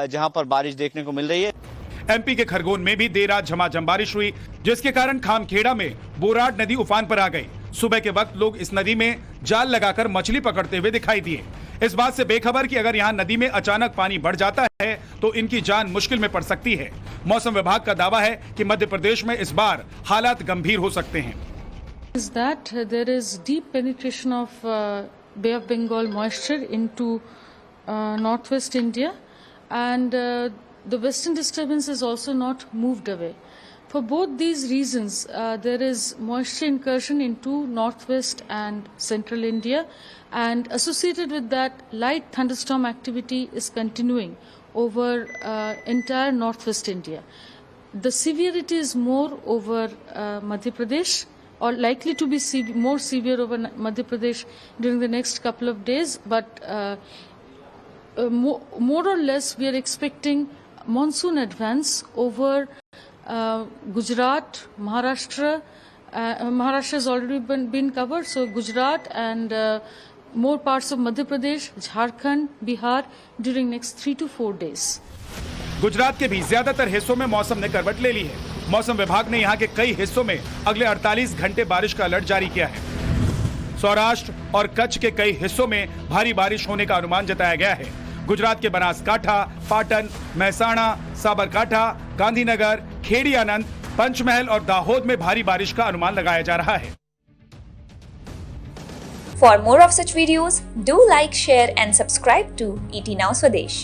जहां पर बारिश देखने को मिल रही है। एमपी के खरगोन में भी देर रात झमाझम बारिश हुई, जिसके कारण खामखेड़ा में बोराड नदी उफान पर आ गई। सुबह के वक्त लोग इस नदी में जाल लगाकर मछली पकड़ते हुए दिखाई दिए, इस बात से बेखबर कि अगर यहाँ नदी में अचानक पानी बढ़ जाता है तो इनकी जान मुश्किल में पड़ सकती है। मौसम विभाग का दावा है कि मध्य प्रदेश में इस बार हालात गंभीर हो सकते हैं। Is that there is deep penetration of Bay of Bengal moisture into northwest India, and the western disturbance is also not moved away. For both these reasons, there is moisture incursion into northwest and central India, and associated with that, light thunderstorm activity is continuing over entire northwest India. The severity is more over Madhya Pradesh, or likely to be more severe over Madhya Pradesh during the next couple of days, but more or less we are expecting monsoon advance over Gujarat, Maharashtra. Maharashtra has already been covered, so Gujarat and more parts of Madhya Pradesh, Jharkhand, Bihar during next 3 to 4 days. Gujarat के भी ज्यादातर हिस्सों में मौसम ने करवट ले ली है। मौसम विभाग ने यहाँ के कई हिस्सों में अगले 48 घंटे बारिश का अलर्ट जारी किया है। सौराष्ट्र और कच्छ के कई हिस्सों में भारी बारिश होने का अनुमान जताया गया है। गुजरात के बनासकांठा, पाटन, महसाणा, साबरकांठा, गांधीनगर, खेड़ी आनंद, पंचमहल और दाहोद में भारी बारिश का अनुमान लगाया जा रहा है। For more of such videos, do like, share and subscribe to ET Now Swadesh.